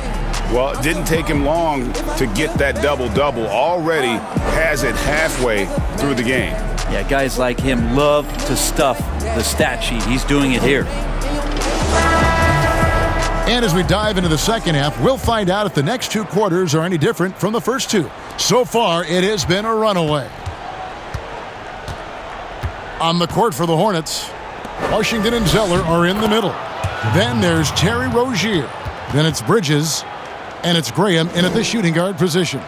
Well, it didn't take him long to get that double-double. Already has it halfway through the game. Yeah, guys like him love to stuff the stat sheet. He's doing it here. And as we dive into the second half, we'll find out if the next 2 quarters are any different from the first 2. So far, it has been a runaway. On the court for the Hornets, Washington and Zeller are in the middle. Then there's Terry Rozier. Then it's Bridges, and it's Graham in at the shooting guard position.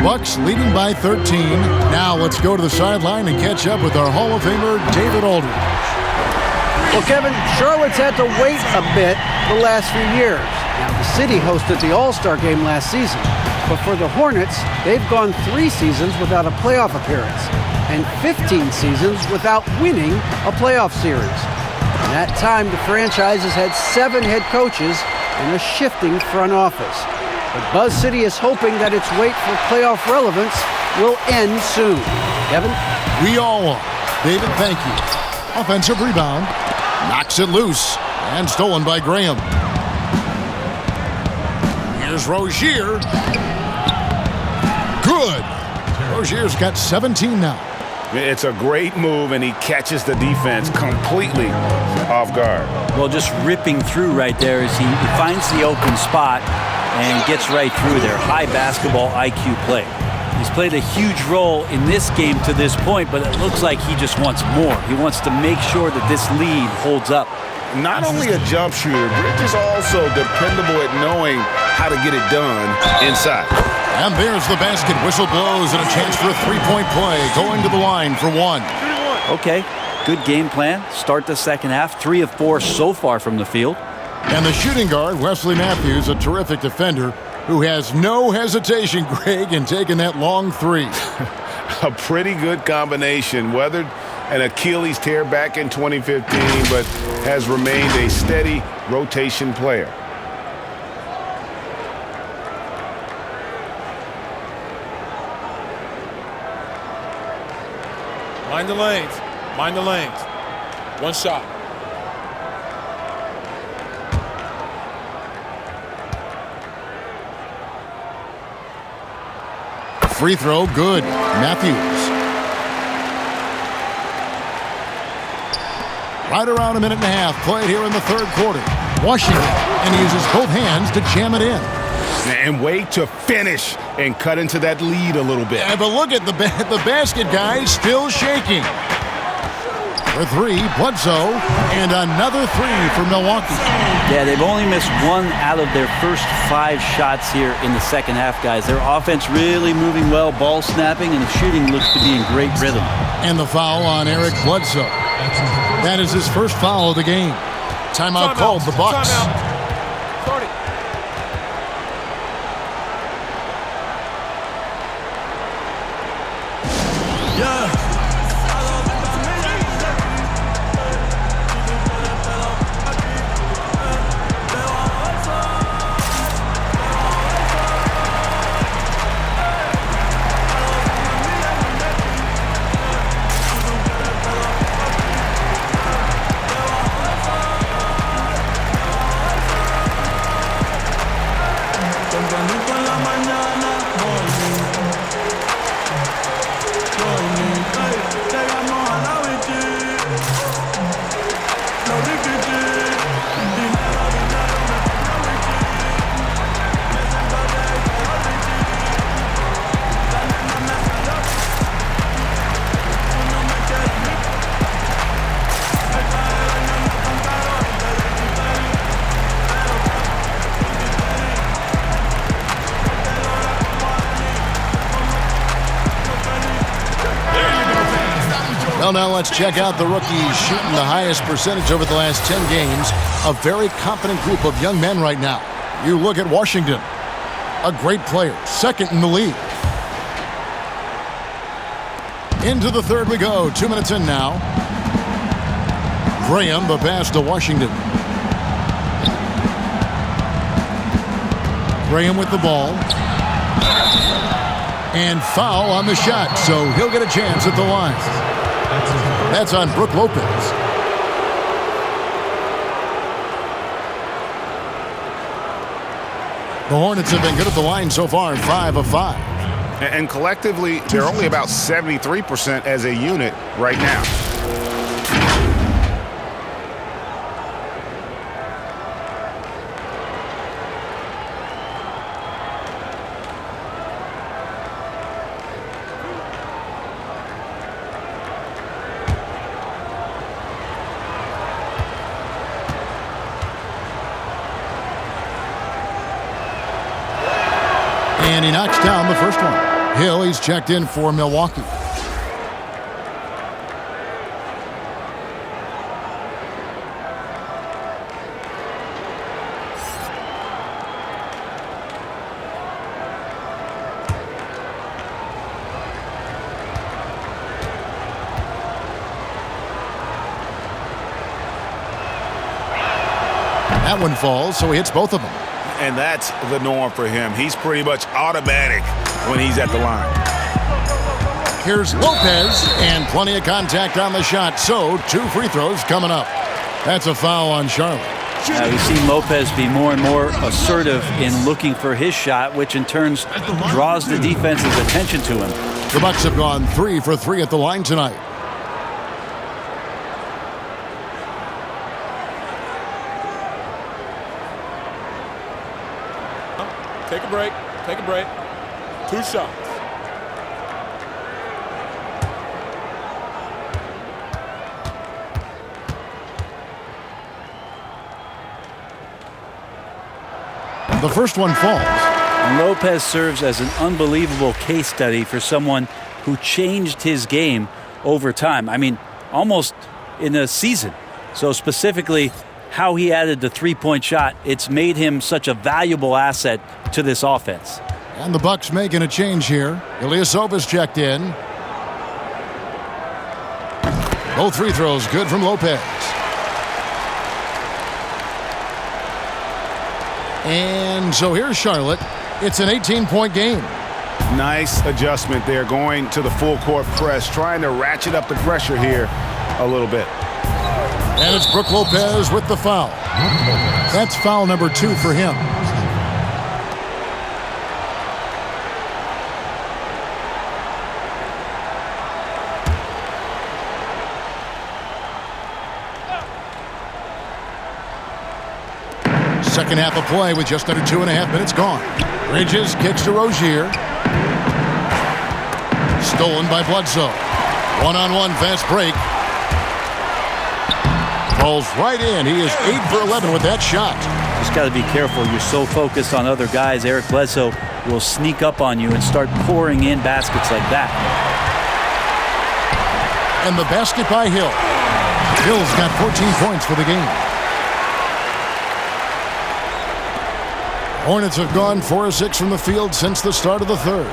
Bucks leading by 13. Now let's go to the sideline and catch up with our Hall of Famer, David Aldridge. Well, Kevin, Charlotte's had to wait a bit the last few years. Now, the city hosted the All-Star game last season, but for the Hornets, they've gone 3 seasons without a playoff appearance and 15 seasons without winning a playoff series. In that time, the franchise has had 7 head coaches and a shifting front office. But Buzz City is hoping that its wait for playoff relevance will end soon. Kevin? We all are. David, thank you. Offensive rebound. Knocks it loose. And stolen by Graham. Here's Rozier. Good. Rozier's got 17 now. It's a great move, and he catches the defense completely off guard. Well, just ripping through right there as he finds the open spot and gets right through there. High basketball IQ play. He's played a huge role in this game to this point, but it looks like he just wants more. He wants to make sure that this lead holds up. Not only a jump shooter, Bridge is also dependable at knowing how to get it done inside. And there's the basket. Whistle blows and a chance for a three-point play. Going to the line for 1. Okay, good game plan. Start the second half. 3 of 4 so far from the field. And the shooting guard, Wesley Matthews, a terrific defender who has no hesitation, Greg, in taking that long 3. A pretty good combination. Weathered an Achilles tear back in 2015, but has remained a steady rotation player. Mind the lanes. Mind the lanes. 1 shot. Free throw, good. Matthews. Right around a minute and a half played here in the third quarter. Washington, and he uses both hands to jam it in. And wait to finish and cut into that lead a little bit. Yeah, but look at the basket, guys, still shaking. For 3, Bledsoe, and another 3 for Milwaukee. Yeah, they've only missed 1 out of their first 5 shots here in the second half, guys. Their offense really moving well, ball snapping, and the shooting looks to be in great rhythm. And the foul on Eric Bledsoe. That is his first foul of the game. Timeout called, the Bucks. Well, now let's check out the rookies shooting the highest percentage over the last 10 games. A very competent group of young men right now. You look at Washington, a great player, second in the league. Into the third we go, 2 minutes in now. Graham, the pass to Washington. Graham with the ball. And foul on the shot, so he'll get a chance at the line. That's on Brook Lopez. The Hornets have been good at the line so far, 5 of 5. And collectively, they're only about 73% as a unit right now. And he knocks down the first one. Hill, he's checked in for Milwaukee. That one falls, so he hits both of them. And that's the norm for him. He's pretty much automatic when he's at the line. Here's Lopez, and plenty of contact on the shot, so 2 free throws coming up. That's a foul on Charlotte. Now we've seen Lopez be more and more assertive in looking for his shot, which in turn draws the defense's attention to him. The Bucks have gone 3 for 3 at the line tonight. Take a break. Take a break. 2 shots. The first one falls. And Lopez serves as an unbelievable case study for someone who changed his game over time. I mean, almost in a season. So specifically, how he added the three-point shot, it's made him such a valuable asset to this offense. And the Bucks making a change here. Ilyasova's checked in. Both free throws good from Lopez. And so here's Charlotte. It's an 18-point game. Nice adjustment there, going to the full court press, trying to ratchet up the pressure here a little bit. And it's Brook Lopez with the foul. That's foul number 2 for him. Second half of play with just under 2.5 minutes gone. Bridges kicks to Rozier. Stolen by Bledsoe. One-on-one fast break. Falls right in. He is 8 for 11 with that shot. Just got to be careful. You're so focused on other guys. Eric Bledsoe will sneak up on you and start pouring in baskets like that. And the basket by Hill. Hill's got 14 points for the game. Hornets have gone 4 of 6 from the field since the start of the third.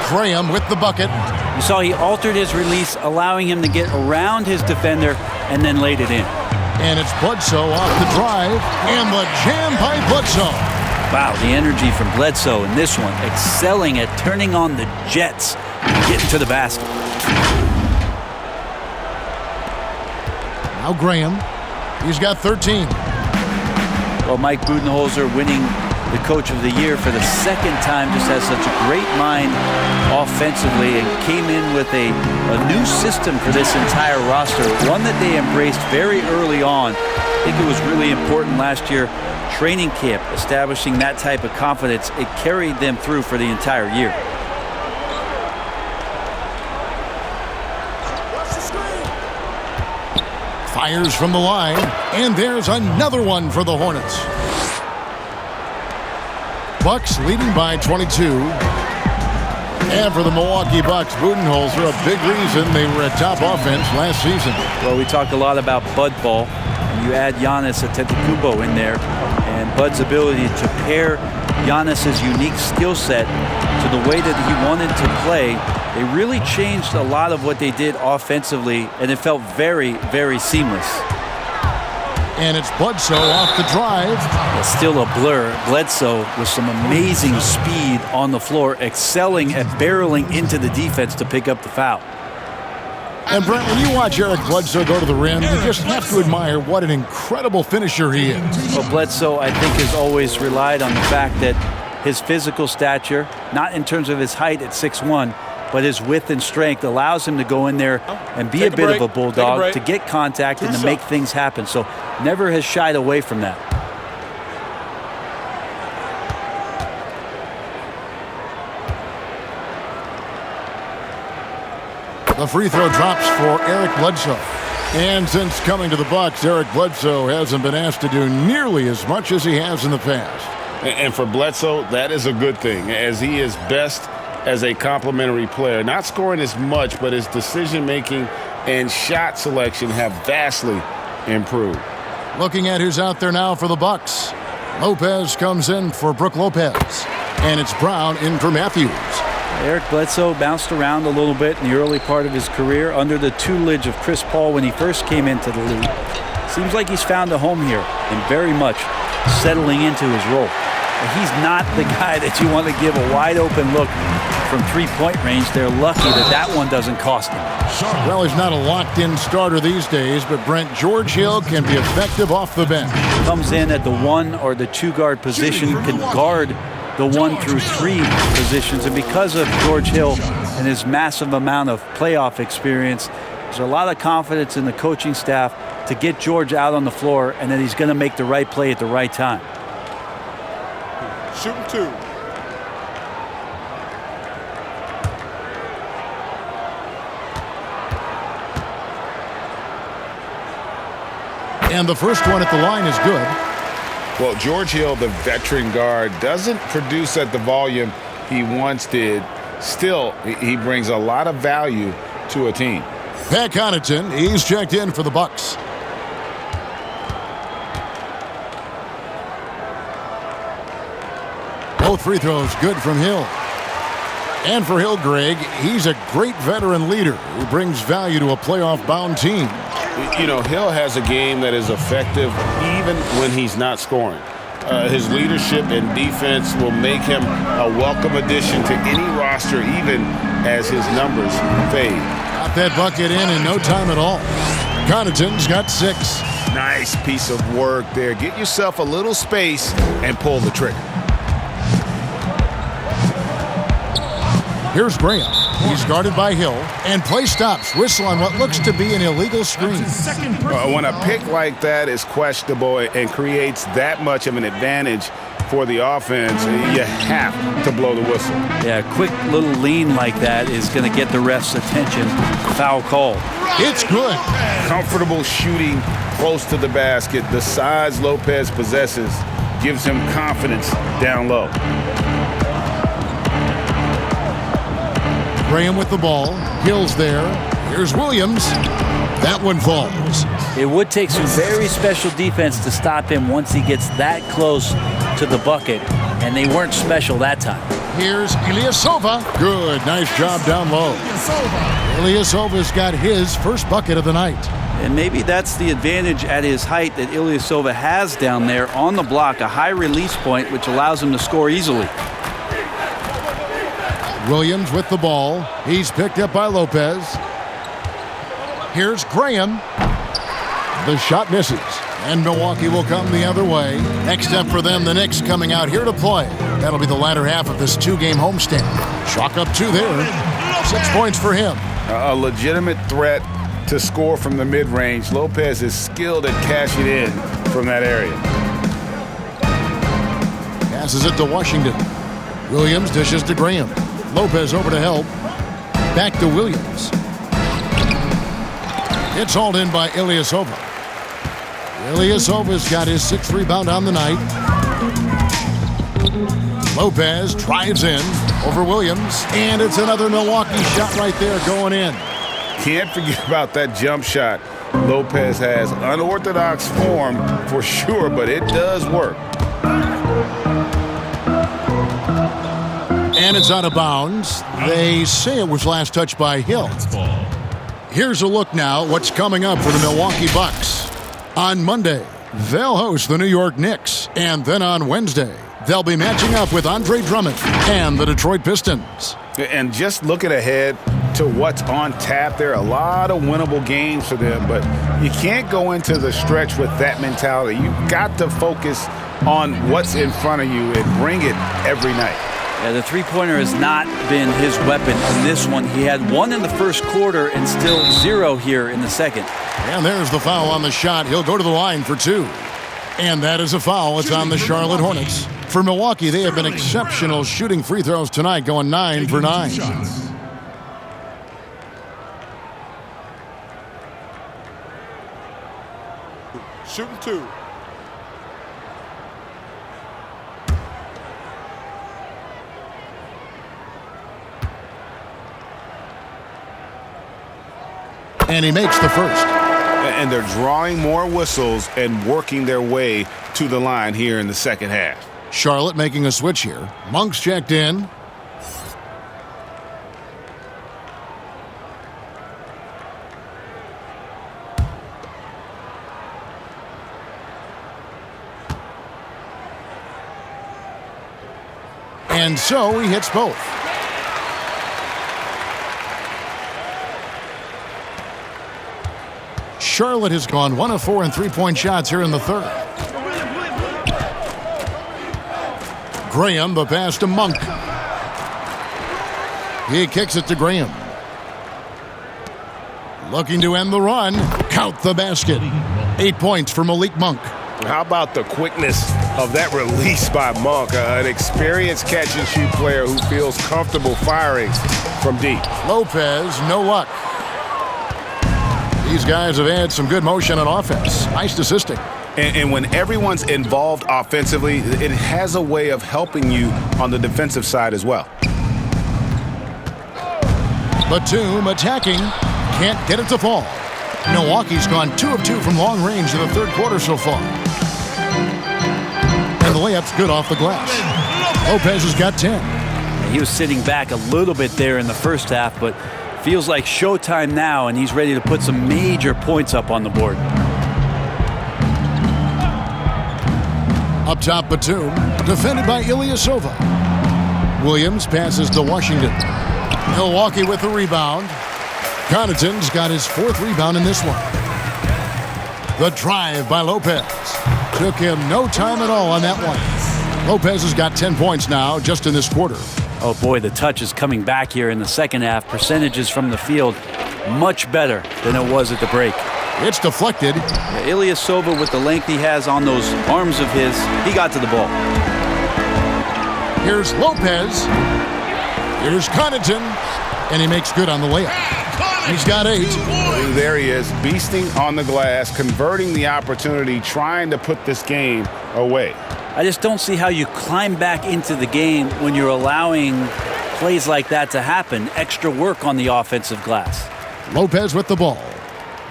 Graham with the bucket. You saw he altered his release, allowing him to get around his defender and then laid it in. And it's Bledsoe off the drive, and the jam by Bledsoe. Wow, the energy from Bledsoe in this one, excelling at turning on the jets and getting to the basket. Now Graham, he's got 13. Well, Mike Budenholzer winning the Coach of the Year for the second time, just has such a great mind offensively and came in with a new system for this entire roster, one that they embraced very early on. I think it was really important last year, training camp, establishing that type of confidence. It carried them through for the entire year. Fires from the line, and there's another one for the Hornets. Bucks leading by 22. And for the Milwaukee Bucks, Budenholzer, a big reason they were a top offense last season. Well, we talked a lot about Bud ball, and you add Giannis Antetokounmpo in there, and Bud's ability to pair Giannis's unique skill set to the way that he wanted to play. They really changed a lot of what they did offensively, and it felt very, very seamless. And it's Bledsoe off the drive. It's still a blur. Bledsoe with some amazing speed on the floor, excelling at barreling into the defense to pick up the foul. And Brent, when you watch Eric Bledsoe go to the rim, you just have to admire what an incredible finisher he is. Well, Bledsoe, I think, has always relied on the fact that his physical stature, not in terms of his height at 6'1", but his width and strength allows him to go in there and be a bit of a bulldog, to get contact and to make things happen. So never has shied away from that. The free throw drops for Eric Bledsoe. And since coming to the Bucks, Eric Bledsoe hasn't been asked to do nearly as much as he has in the past. And for Bledsoe, that is a good thing, as he is best as a complementary player. Not scoring as much, but his decision-making and shot selection have vastly improved. Looking at who's out there now for the Bucks. Lopez comes in for Brook Lopez. And it's Brown in for Matthews. Eric Bledsoe bounced around a little bit in the early part of his career under the tutelage of Chris Paul when he first came into the league. Seems like he's found a home here and very much settling into his role. He's not the guy that you want to give a wide-open look from three-point range. They're lucky that one doesn't cost him. Well, he's not a locked-in starter these days, but Brent, George Hill can be effective off the bench. Comes in at the 1 or the 2 guard position, can guard the 1 through 3 positions, and because of George Hill and his massive amount of playoff experience, there's a lot of confidence in the coaching staff to get George out on the floor, and that he's going to make the right play at the right time. Shooting 2. And the first one at the line is good. Well, George Hill, the veteran guard, doesn't produce at the volume he once did. Still, he brings a lot of value to a team. Pat Connaughton, he's checked in for the Bucks. Both free throws good from Hill. And for Hill, Greg, he's a great veteran leader who brings value to a playoff-bound team. You know, Hill has a game that is effective even when he's not scoring. His leadership and defense will make him a welcome addition to any roster, even as his numbers fade. Got that bucket in no time at all. Connaughton's got 6. Nice piece of work there. Get yourself a little space and pull the trigger. Here's Graham. He's guarded by Hill. And play stops. Whistle on what looks to be an illegal screen. When a pick like that is questionable and creates that much of an advantage for the offense, you have to blow the whistle. Yeah, a quick little lean like that is going to get the ref's attention. Foul call. It's good. Comfortable shooting close to the basket. The size Lopez possesses gives him confidence down low. Graham with the ball. Hill's there. Here's Williams. That one falls. It would take some very special defense to stop him once he gets that close to the bucket, and they weren't special that time. Here's Ilyasova. Good. Nice job down low. Ilyasova's got his first bucket of the night. And maybe that's the advantage at his height that Ilyasova has down there on the block, a high release point, which allows him to score easily. Williams with the ball. He's picked up by Lopez. Here's Graham. The shot misses. And Milwaukee will come the other way. Next up for them, the Knicks coming out here to play. That'll be the latter half of this 2-game homestand. Chalk up 2 there. 6 points for him. A legitimate threat to score from the mid-range. Lopez is skilled at cashing in from that area. Passes it to Washington. Williams dishes to Graham. Lopez over to help. Back to Williams. It's hauled in by Ilyasova. Ilyasova's got his 6th rebound on the night. Lopez drives in over Williams. And it's another Milwaukee shot right there going in. Can't forget about that jump shot Lopez has. Unorthodox form for sure, but it does work. And it's out of bounds. They say it was last touched by Hill. Here's a look now what's coming up for the Milwaukee Bucks. On Monday, they'll host the New York Knicks. And then on Wednesday, they'll be matching up with Andre Drummond and the Detroit Pistons. And just looking ahead to what's on tap, there are a lot of winnable games for them, but you can't go into the stretch with that mentality. You've got to focus on what's in front of you and bring it every night. Yeah, the three-pointer has not been his weapon in this one. He had 1 in the first quarter and still 0 here in the second. And there's the foul on the shot. He'll go to the line for 2. And that is a foul. It's on the Charlotte Hornets. For Milwaukee, they have been exceptional shooting free throws tonight, going 9 for 9. Shooting 2. And he makes the first. And they're drawing more whistles and working their way to the line here in the second half. Charlotte making a switch here. Monk's checked in. And so he hits both. Charlotte has gone 1 of 4 in three-point shots here in the third. Graham, the pass to Monk. He kicks it to Graham. Looking to end the run. Count the basket. 8 points for Malik Monk. How about the quickness of that release by Monk? An experienced catch-and-shoot player who feels comfortable firing from deep. Lopez, no luck. These guys have had some good motion on offense. Nice assisting. And when everyone's involved offensively, it has a way of helping you on the defensive side as well. Batum attacking. Can't get it to fall. Milwaukee's gone 2 of 2 from long range in the third quarter so far. And the layup's good off the glass. Lopez has got 10. He was sitting back a little bit there in the first half, but feels like showtime now, and he's ready to put some major points up on the board. Up top, Batum, defended by Ilyasova. Williams passes to Washington. Milwaukee with the rebound. Connaughton's got his 4th rebound in this one. The drive by Lopez. Took him no time at all on that one. Lopez has got 10 points now just in this quarter. Oh boy, the touch is coming back here in the second half. Percentages from the field much better than it was at the break. It's deflected. Yeah, Ilyasova, with the length he has on those arms of his, he got to the ball. Here's Lopez. Here's Connaughton. And he makes good on the layup. He's got 8. There he is, beasting on the glass, converting the opportunity, trying to put this game away. I just don't see how you climb back into the game when you're allowing plays like that to happen. Extra work on the offensive glass. Lopez with the ball.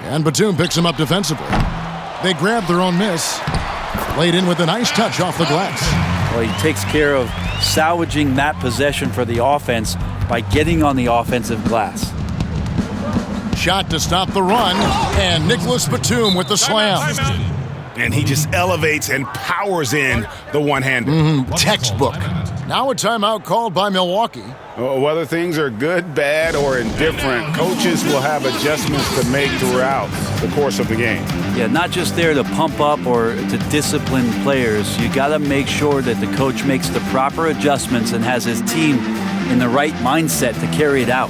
And Batum picks him up defensively. They grab their own miss. Laid in with a nice touch off the glass. Well, he takes care of salvaging that possession for the offense by getting on the offensive glass. Shot to stop the run. And Nicholas Batum with the slam. And he just elevates and powers in the one-hander. Textbook. Now a timeout called by Milwaukee. Whether things are good, bad, or indifferent, coaches will have adjustments to make throughout the course of the game. Yeah, not just there to pump up or to discipline players. You got to make sure that the coach makes the proper adjustments and has his team in the right mindset to carry it out.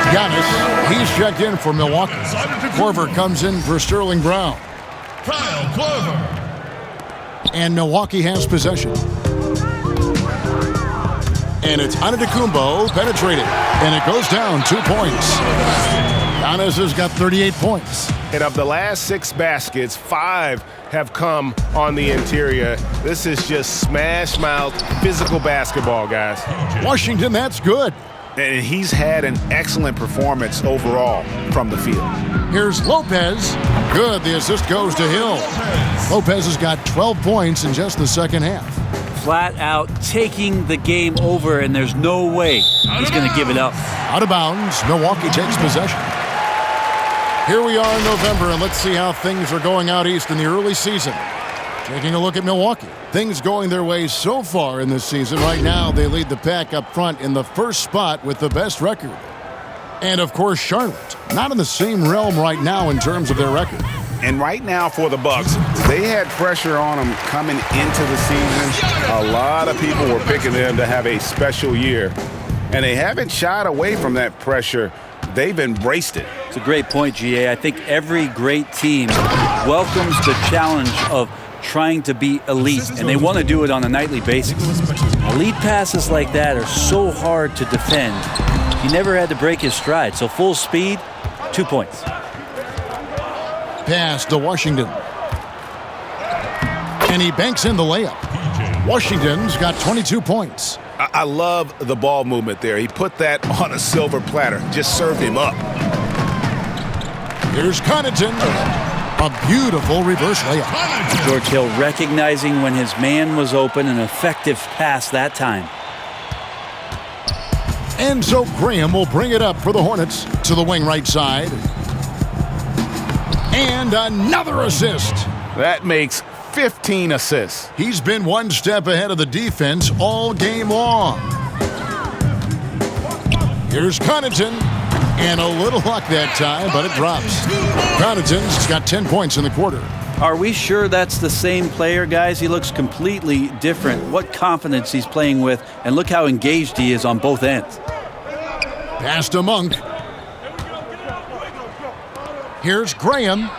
Giannis, he's checked in for Milwaukee. Korver comes in for Sterling Brown. Kyle Korver. And Milwaukee has possession. And it's Antetokounmpo penetrated. And it goes down 2 points. Giannis has got 38 points. And of the last 6 baskets, 5 have come on the interior. This is just smash mouth physical basketball, guys. Washington, that's good. And he's had an excellent performance overall from the field. Here's Lopez. Good. The assist goes to Hill. Lopez has got 12 points in just the second half. Flat out taking the game over, and there's no way he's going to give it up. Out of bounds. Milwaukee takes possession. Here we are in November, and let's see how things are going out east in the early season. Taking a look at Milwaukee. Things going their way so far in this season. Right now, they lead the pack up front in the first spot with the best record. And, of course, Charlotte, not in the same realm right now in terms of their record. And right now for the Bucks, they had pressure on them coming into the season. A lot of people were picking them to have a special year. And they haven't shied away from that pressure. They've embraced it. It's a great point, GA. I think every great team welcomes the challenge of trying to be elite, and they want to do it on a nightly basis. Elite passes like that are so hard to defend. He never had to break his stride, so full speed, 2 points. Pass to Washington. And he banks in the layup. Washington's got 22 points. I love the ball movement there. He put that on a silver platter. Just served him up. Here's Connaughton. A beautiful reverse layup. George Hill recognizing when his man was open, an effective pass that time. And so Graham will bring it up for the Hornets to the wing right side. And another assist. That makes 15 assists. He's been one step ahead of the defense all game long. Here's Connaughton. And a little luck that time, but it drops. Connaughton's got 10 points in the quarter. Are we sure that's the same player, guys? He looks completely different. What confidence he's playing with, and look how engaged he is on both ends. Pass to Monk. Here's Graham.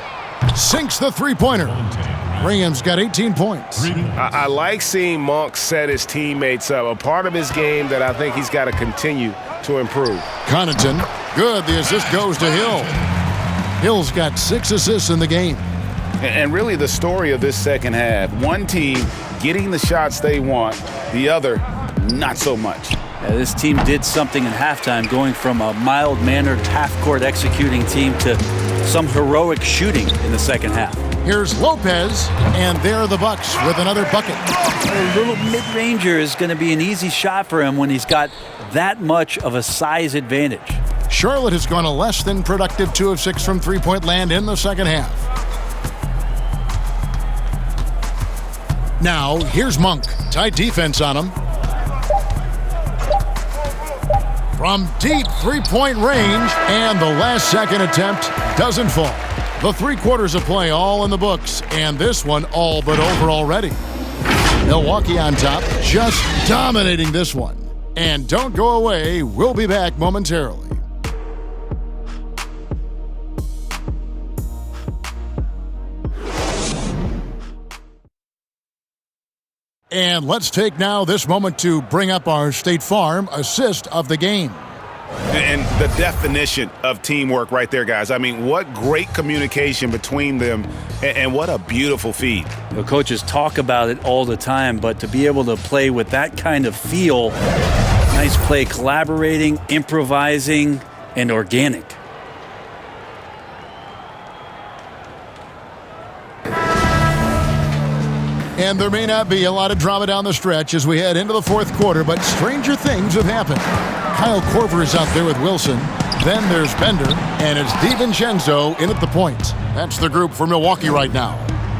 Sinks the three-pointer. Graham's got 18 points. I like seeing Monk set his teammates up. A part of his game that I think he's got to continue to improve. Connaughton. Good. The assist goes to Hill. Hill's got 6 assists in the game. And really the story of this second half, one team getting the shots they want, the other not so much. Yeah, this team did something in halftime, going from a mild-mannered half-court executing team to some heroic shooting in the second half. Here's Lopez, and there are the Bucks with another bucket. A little mid-ranger is going to be an easy shot for him when he's got that much of a size advantage. Charlotte has gone a less than productive 2 of 6 from three-point land in the second half. Now, here's Monk. Tight defense on him. From deep three-point range, and the last-second attempt doesn't fall. The 3 quarters of play all in the books, and this one all but over already. Milwaukee on top, just dominating this one. And don't go away, we'll be back momentarily. And let's take now this moment to bring up our State Farm assist of the game. And the definition of teamwork right there, guys. I mean, what great communication between them, and what a beautiful feed. The coaches talk about it all the time, but to be able to play with that kind of feel, nice play, collaborating, improvising, and organic. And there may not be a lot of drama down the stretch as we head into the fourth quarter, but stranger things have happened. Kyle Korver is out there with Wilson. Then there's Bender, and it's DiVincenzo in at the point. That's the group for Milwaukee right now.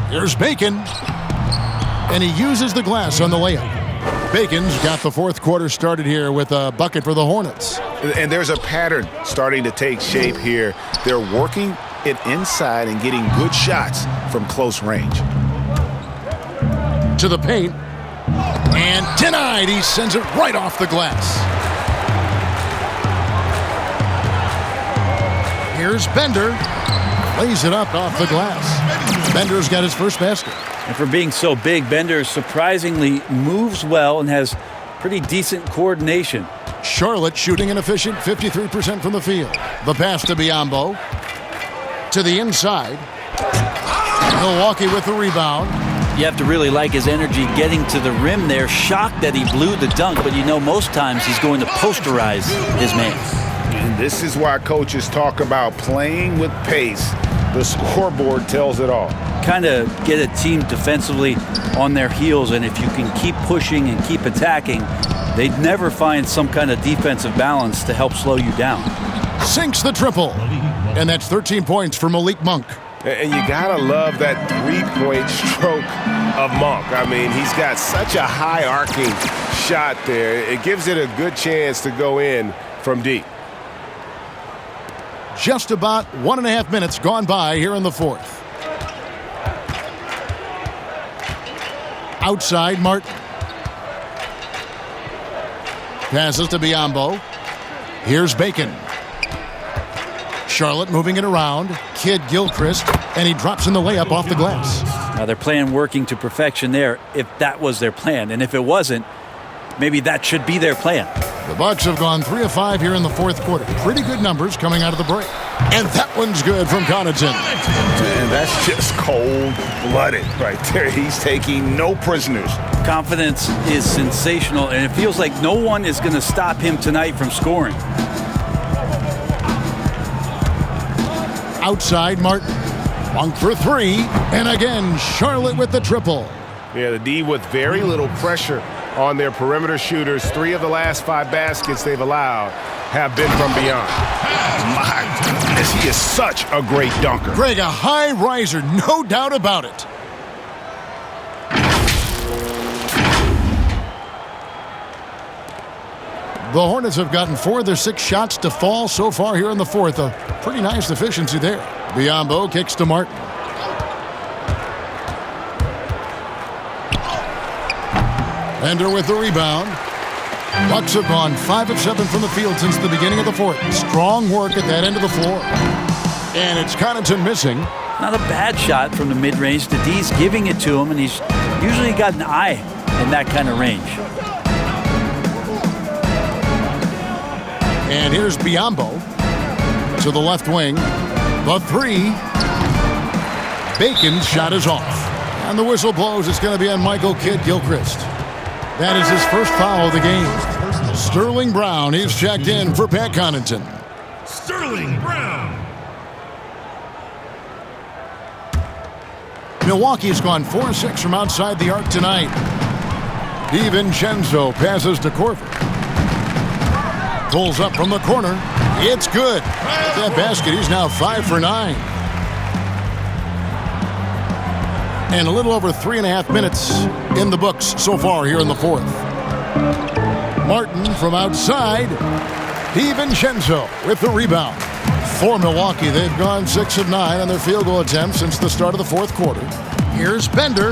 Here's Bacon, and he uses the glass on the layup. Bacon's got the fourth quarter started here with a bucket for the Hornets. And there's a pattern starting to take shape here. They're working it inside and getting good shots from close range. To the paint, and denied. He sends it right off the glass. Here's Bender, lays it up off the glass. Bender's got his first basket. And for being so big, Bender surprisingly moves well and has pretty decent coordination. Charlotte shooting an efficient 53% from the field. The pass to Biyombo. To the inside. Milwaukee with the rebound. You have to really like his energy getting to the rim there. Shocked that he blew the dunk, but you know most times he's going to posterize his man. And this is why coaches talk about playing with pace. The scoreboard tells it all. Kind of get a team defensively on their heels, and if you can keep pushing and keep attacking, they'd never find some kind of defensive balance to help slow you down. Sinks the triple, and that's 13 points for Malik Monk. And you gotta love that three-point stroke of Monk. I mean, he's got such a high arcing shot there. It gives it a good chance to go in from deep. Just about 1.5 minutes gone by here in the fourth. Outside, Martin. Passes to Biyombo. Here's Bacon. Charlotte moving it around. Kid Gilchrist, and he drops in the layup off the glass. Now they're playing working to perfection there, if that was their plan. And if it wasn't, maybe that should be their plan. The Bucks have gone 3 of 5 here in the fourth quarter. Pretty good numbers coming out of the break. And that one's good from Connaughton. Man, that's just cold-blooded right there. He's taking no prisoners. Confidence is sensational, and it feels like no one is going to stop him tonight from scoring. Outside, Martin. Monk for 3. And again, Charlotte with the triple. Yeah, the D with very little pressure on their perimeter shooters. 3 of the last 5 baskets they've allowed have been from beyond. My goodness, he is such a great dunker. Greg, a high riser, no doubt about it. The Hornets have gotten 4 of their 6 shots to fall so far here in the fourth. A pretty nice efficiency there. Biyombo kicks to Martin. Ender with the rebound. Bucks have gone 5 of 7 from the field since the beginning of the fourth. Strong work at that end of the floor. And it's Connaughton missing. Not a bad shot from the mid-range. The D's giving it to him, and he's usually got an eye in that kind of range. And here's Biyombo to the left wing. The 3. Bacon's shot is off. And the whistle blows. It's going to be on Michael Kidd Gilchrist. That is his first foul of the game. Sterling Brown, he's checked in for Pat Connaughton. Sterling Brown. Milwaukee's gone 4-6 from outside the arc tonight. DiVincenzo passes to Korver. Pulls up from the corner. It's good. With that basket, he's now 5 for 9. And a little over 3.5 minutes in the books so far here in the fourth. Martin from outside. DiVincenzo with the rebound. For Milwaukee, they've gone 6 of 9 on their field goal attempts since the start of the fourth quarter. Here's Bender.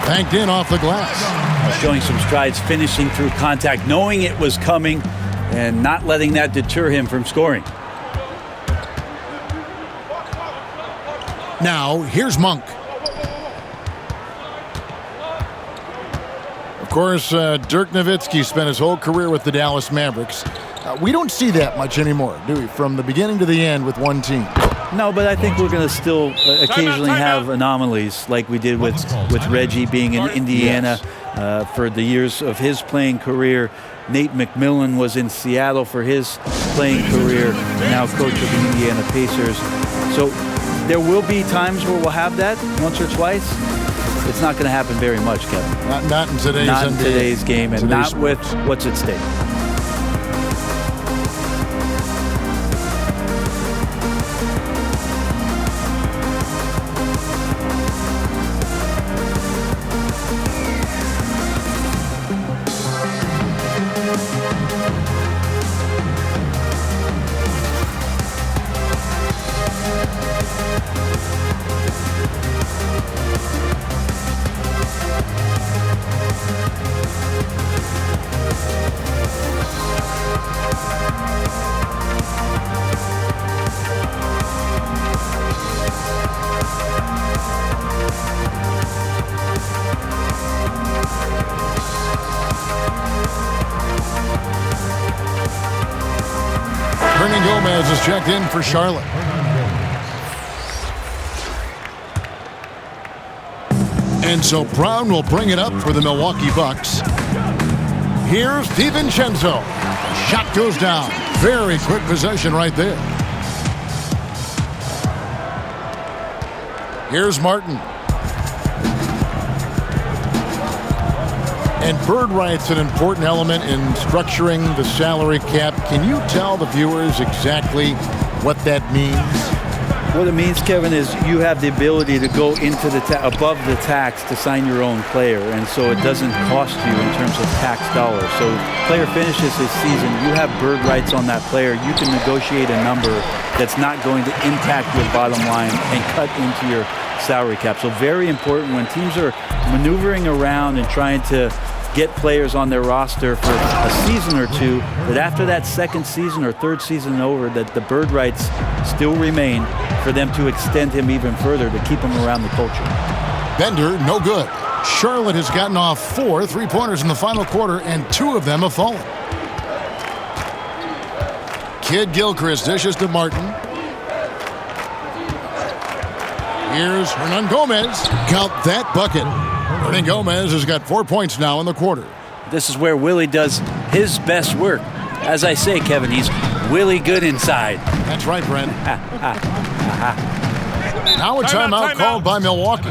Banked in off the glass. Showing some strides, finishing through contact, knowing it was coming, and not letting that deter him from scoring. Now, here's Monk. Of course, Dirk Nowitzki spent his whole career with the Dallas Mavericks. We don't see that much anymore, do we? From the beginning to the end with one team. No, but I think we're going to still occasionally have anomalies like we did with Reggie being in Indiana for the years of his playing career. Nate McMillan was in Seattle for his playing career, now coach of the Indiana Pacers. So there will be times where we'll have that once or twice. It's not going to happen very much, Kevin. Not in today's Not in NBA. today's game, and not with what's at stake. Gomez is checked in for Charlotte. And so Brown will bring it up for the Milwaukee Bucks. Here's DiVincenzo. Shot goes down. Very quick possession right there. Here's Martin. And bird right's an important element in structuring the salary cap. Can you tell the viewers exactly what that means? What it means, Kevin, is you have the ability to go into the above the tax to sign your own player, and so it doesn't cost you in terms of tax dollars. So player finishes his season, you have bird rights on that player. You can negotiate a number that's not going to impact your bottom line and cut into your salary cap. So very important when teams are maneuvering around and trying to get players on their roster for a season or two, that after that second season or third season over, that the bird rights still remain for them to extend him even further to keep him around the culture. Bender, no good. Charlotte has gotten off 4 3-pointers in the final quarter, and 2 of them have fallen. Kid Gilchrist dishes to Martin. Here's Hernan Gomez. Count that bucket. Hernan Gomez has got 4 points now in the quarter. This is where Willie does his best work. As I say, Kevin, he's Willie good inside. That's right, Brent. Now a timeout called by Milwaukee.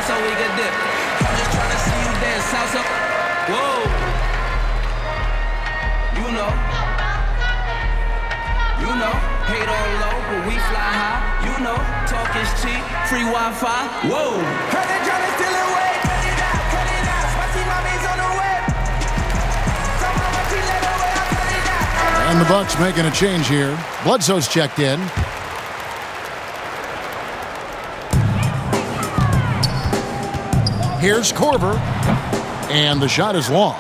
So we can dip. I'm just trying to see you dance. Salsa. Whoa. You know. Hate on low, but we fly high. You know. Talk is cheap. Free Wi-Fi. Whoa. Heard they trying to steal away. Cut it out. Spicy mommy's on the web. And the Bucks making a change here. Bledsoe's checked in. Here's Korver, and the shot is long.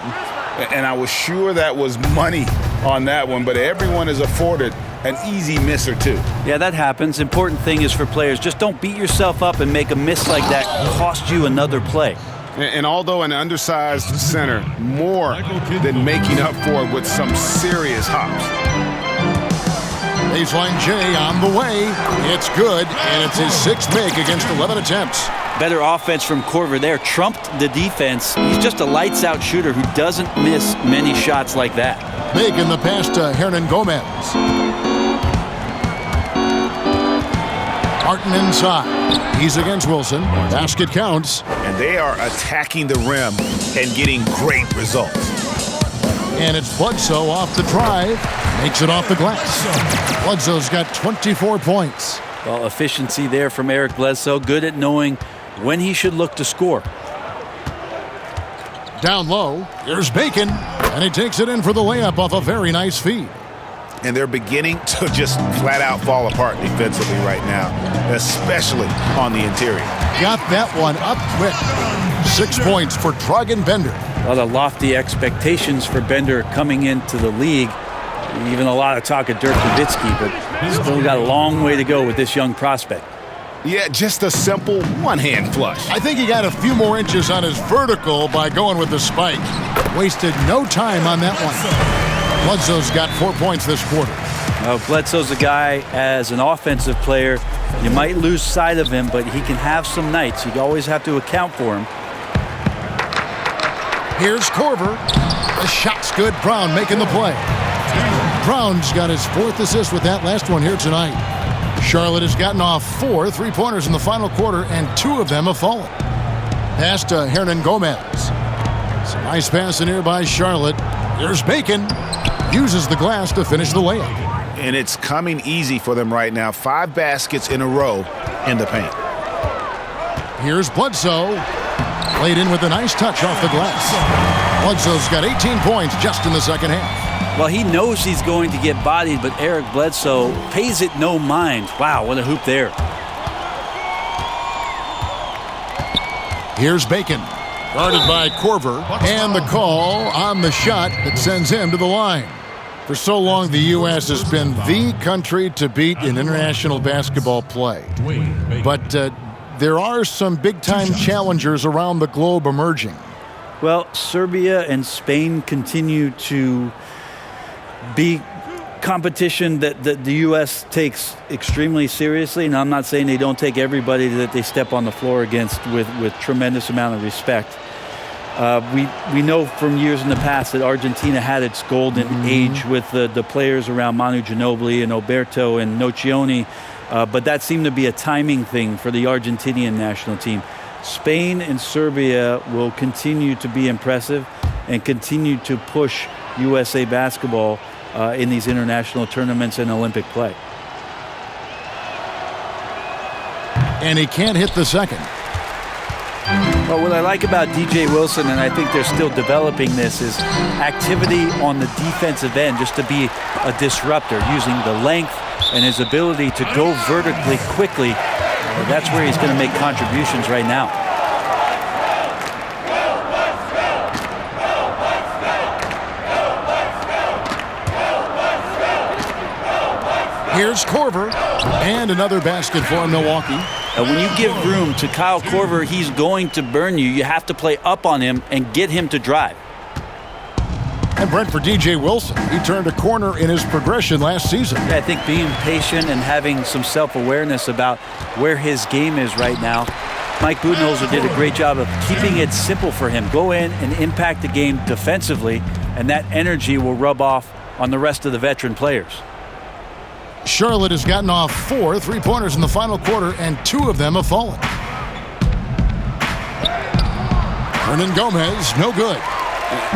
And I was sure that was money on that one, but everyone is afforded an easy miss or two. Yeah, that happens. Important thing is for players, just don't beat yourself up and make a miss like that cost you another play. And although an undersized center, more than making up for it with some serious hops. Baseline J on the way. It's good, and it's his 6th make against 11 attempts. Better offense from Korver there. Trumped the defense. He's just a lights-out shooter who doesn't miss many shots like that. Making the pass to Hernan Gomez. Martin inside. He's against Wilson. Basket counts. And they are attacking the rim and getting great results. And it's Bledsoe off the drive. Makes it off the glass. Bledsoe's got 24 points. Well, efficiency there from Eric Bledsoe. Good at knowing when he should look to score. Down low, here's Bacon, and he takes it in for the layup off a very nice feed. And they're beginning to just flat out fall apart defensively right now, especially on the interior. Got that one up quick. 6 points for Dragan Bender. A lot of lofty expectations for Bender coming into the league. Even a lot of talk of Dirk Nowitzki, but he's still got a long way to go with this young prospect. Yeah, just a simple one-hand flush. I think he got a few more inches on his vertical by going with the spike. Wasted no time on that one. Bledsoe's got 4 points this quarter. Well, Bledsoe's a guy, as an offensive player, you might lose sight of him, but he can have some nights. You always have to account for him. Here's Korver. The shot's good. Brown making the play. Brown's got his 4th assist with that last one here tonight. Charlotte has gotten off 4 3-pointers in the final quarter, and 2 of them have fallen. Pass to Hernan Gomez. Some nice passing here by Charlotte. Here's Bacon. Uses the glass to finish the layup. And it's coming easy for them right now. 5 baskets in a row in the paint. Here's Bledsoe. Played in with a nice touch off the glass. Bledsoe's got 18 points just in the second half. Well, he knows he's going to get bodied, but Eric Bledsoe pays it no mind. Wow, what a hoop there. Here's Bacon. Guarded by Korver. And the call on the shot that sends him to the line. For so long, the U.S. has been the country to beat in international basketball play. But there are some big-time challengers around the globe emerging. Well, Serbia and Spain continue to be competition that the U.S. takes extremely seriously. And I'm not saying they don't take everybody that they step on the floor against with tremendous amount of respect. We know from years in the past that Argentina had its golden age with the players around Manu Ginobili and Oberto and Nocioni, but that seemed to be a timing thing for the Argentinian national team. Spain and Serbia will continue to be impressive and continue to push USA basketball in these international tournaments and Olympic play. And he can't hit the second. Well, what I like about DJ Wilson, and I think they're still developing this, is activity on the defensive end, just to be a disruptor, using the length and his ability to go vertically quickly. That's where he's going to make contributions right now. Here's Korver, and another basket for Milwaukee. When you give room to Kyle Korver, he's going to burn you. You have to play up on him and get him to drive. And Brent, for DJ Wilson, he turned a corner in his progression last season. I think being patient and having some self-awareness about where his game is right now. Mike Budenholzer did a great job of keeping it simple for him. Go in and impact the game defensively, and that energy will rub off on the rest of the veteran players. Charlotte has gotten off 4 3-pointers in the final quarter, and 2 of them have fallen. Hernan Gomez, no good.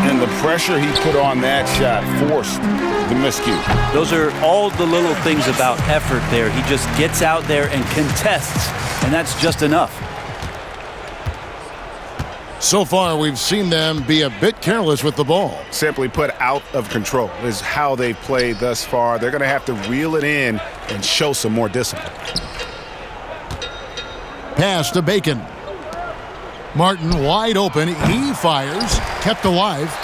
And the pressure he put on that shot forced the miscue. Those are all the little things about effort there. He just gets out there and contests, and that's just enough. So far, we've seen them be a bit careless with the ball. Simply put, out of control is how they've played thus far. They're going to have to reel it in and show some more discipline. Pass to Bacon. Martin wide open. He fires. Kept alive.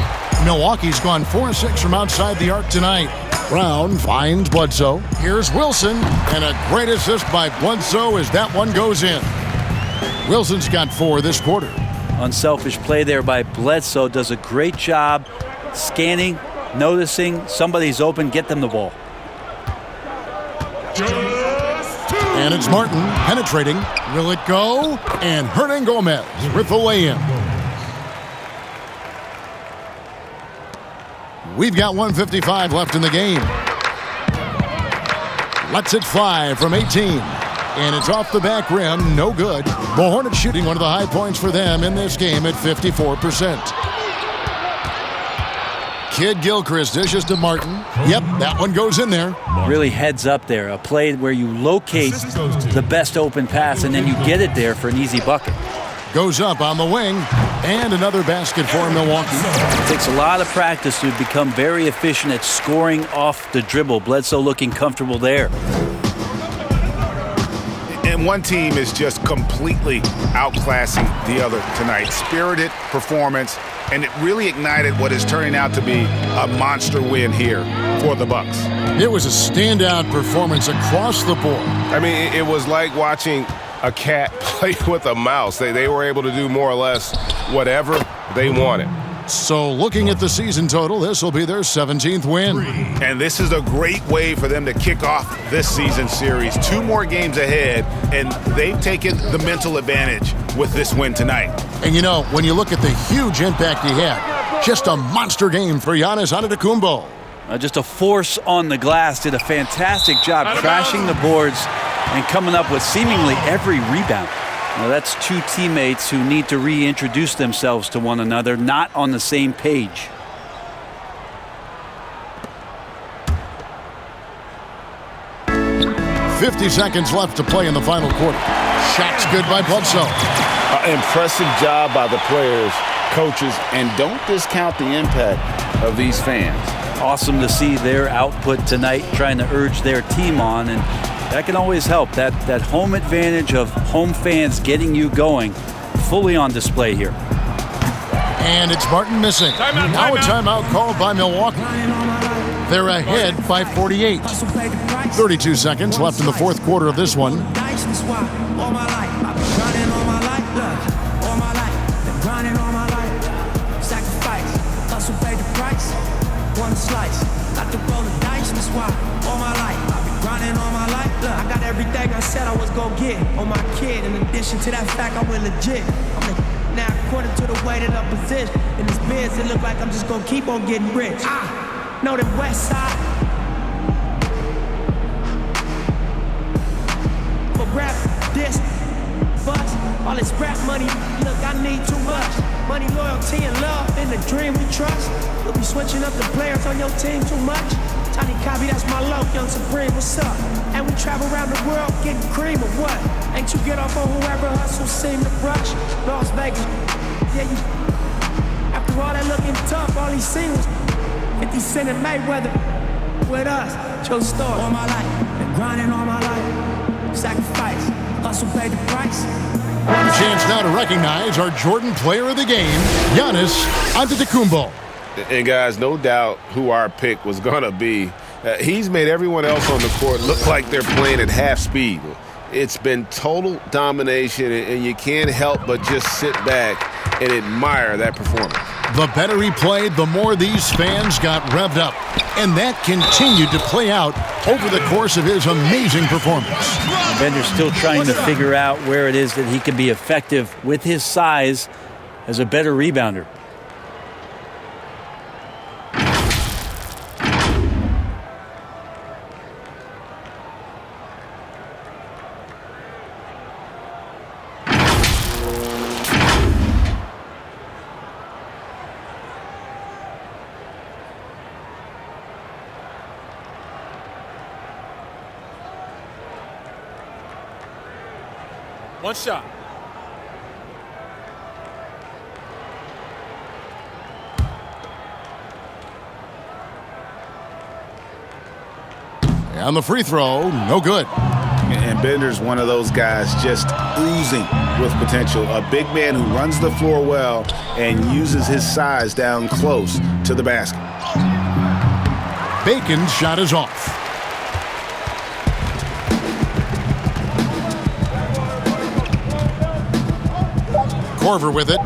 Milwaukee's gone 4-6 from outside the arc tonight. Brown finds Bledsoe. Here's Wilson. And a great assist by Bledsoe as that one goes in. Wilson's got 4 this quarter. Unselfish play there by Bledsoe. Does a great job scanning, noticing somebody's open, get them the ball. And it's Martin penetrating. Will it go? And Hernan Gomez with the lay-in. We've got 1:55 left in the game. Lets it fly from 18. And it's off the back rim, no good. The Hornets shooting one of the high points for them in this game at 54%. Kid Gilchrist dishes to Martin. Yep, that one goes in there. Really heads up there. A play where you locate the best open pass and then you get it there for an easy bucket. Goes up on the wing. And another basket for Milwaukee. It takes a lot of practice to become very efficient at scoring off the dribble. Bledsoe looking comfortable there. And one team is just completely outclassing the other tonight. Spirited performance, and it really ignited what is turning out to be a monster win here for the Bucks. It was a standout performance across the board. I mean, it was like watching a cat play with a mouse. They were able to do more or less whatever they wanted. So looking at the season total, this will be their 17th win. And this is a great way for them to kick off this season series. 2 more games ahead, and they've taken the mental advantage with this win tonight. And you know, when you look at the huge impact he had, just a monster game for Giannis Antetokounmpo. Just a force on the glass. Did a fantastic job crashing the boards and coming up with seemingly every rebound. Now that's 2 teammates who need to reintroduce themselves to one another, not on the same page. $50 seconds left to play in the final quarter. Shot's good by Bledsoe. Impressive job by the players, coaches, and don't discount the impact of these fans. Awesome to see their output tonight, trying to urge their team on, and that can always help. That home advantage of home fans getting you going, fully on display here. And it's Martin missing. Now a timeout called by Milwaukee. They're ahead by 48. 32 seconds left in the fourth quarter of this one. One slice, got to roll the dice, that's why all my life I've been grinding all my life. Look, I got everything I said I was gonna get on my kid. In addition to that fact, I went legit. Now according to the way that I'm positioned in this biz, it look like I'm just gonna keep on getting rich. I know the West Side, but rap this, bust all this rap money. Look, I need too much money, loyalty, and love. In the dream we trust. We'll be switching up the players on your team too much. Tiny Copy, that's my low, Young Supreme, what's up? And we travel around the world getting cream or what? Ain't you get off on whoever hustle seem to brush? Las Vegas, yeah, you. After all that looking tough, all these singles, 50 Cent and Mayweather with us. Chose story all my life, been grinding all my life. Sacrifice, hustle paid the price. A chance now to recognize our Jordan player of the game, Giannis Antetokounmpo. And guys, no doubt who our pick was going to be. He's made everyone else on the court look like they're playing at half speed. It's been total domination, and you can't help but just sit back and admire that performance. The better he played, the more these fans got revved up. And that continued to play out over the course of his amazing performance. Bender's still trying to figure out where it is that he can be effective with his size as a better rebounder. One shot. And the free throw, no good. And Bender's one of those guys just oozing with potential. A big man who runs the floor well and uses his size down close to the basket. Bacon's shot is off. Korver with it.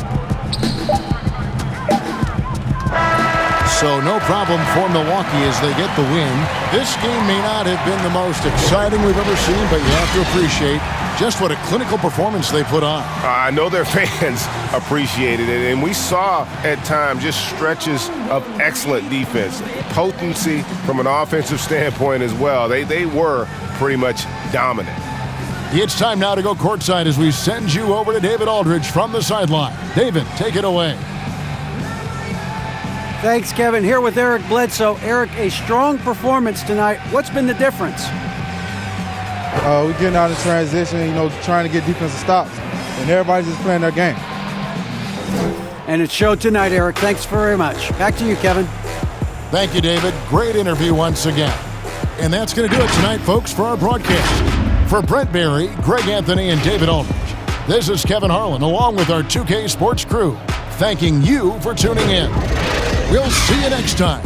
So no problem for Milwaukee as they get the win. This game may not have been the most exciting we've ever seen, but you have to appreciate just what a clinical performance they put on. I know their fans appreciated it, and we saw at times just stretches of excellent defense. Potency from an offensive standpoint as well. They were pretty much dominant. It's time now to go courtside as we send you over to David Aldridge from the sideline. David, take it away. Thanks, Kevin. Here with Eric Bledsoe. Eric, a strong performance tonight. What's been the difference? We're getting out of transition, trying to get defensive stops. And everybody's just playing their game. And it showed tonight, Eric. Thanks very much. Back to you, Kevin. Thank you, David. Great interview once again. And that's going to do it tonight, folks, for our broadcast. For Brent Barry, Greg Anthony, and David Aldridge, this is Kevin Harlan along with our 2K Sports crew, thanking you for tuning in. We'll see you next time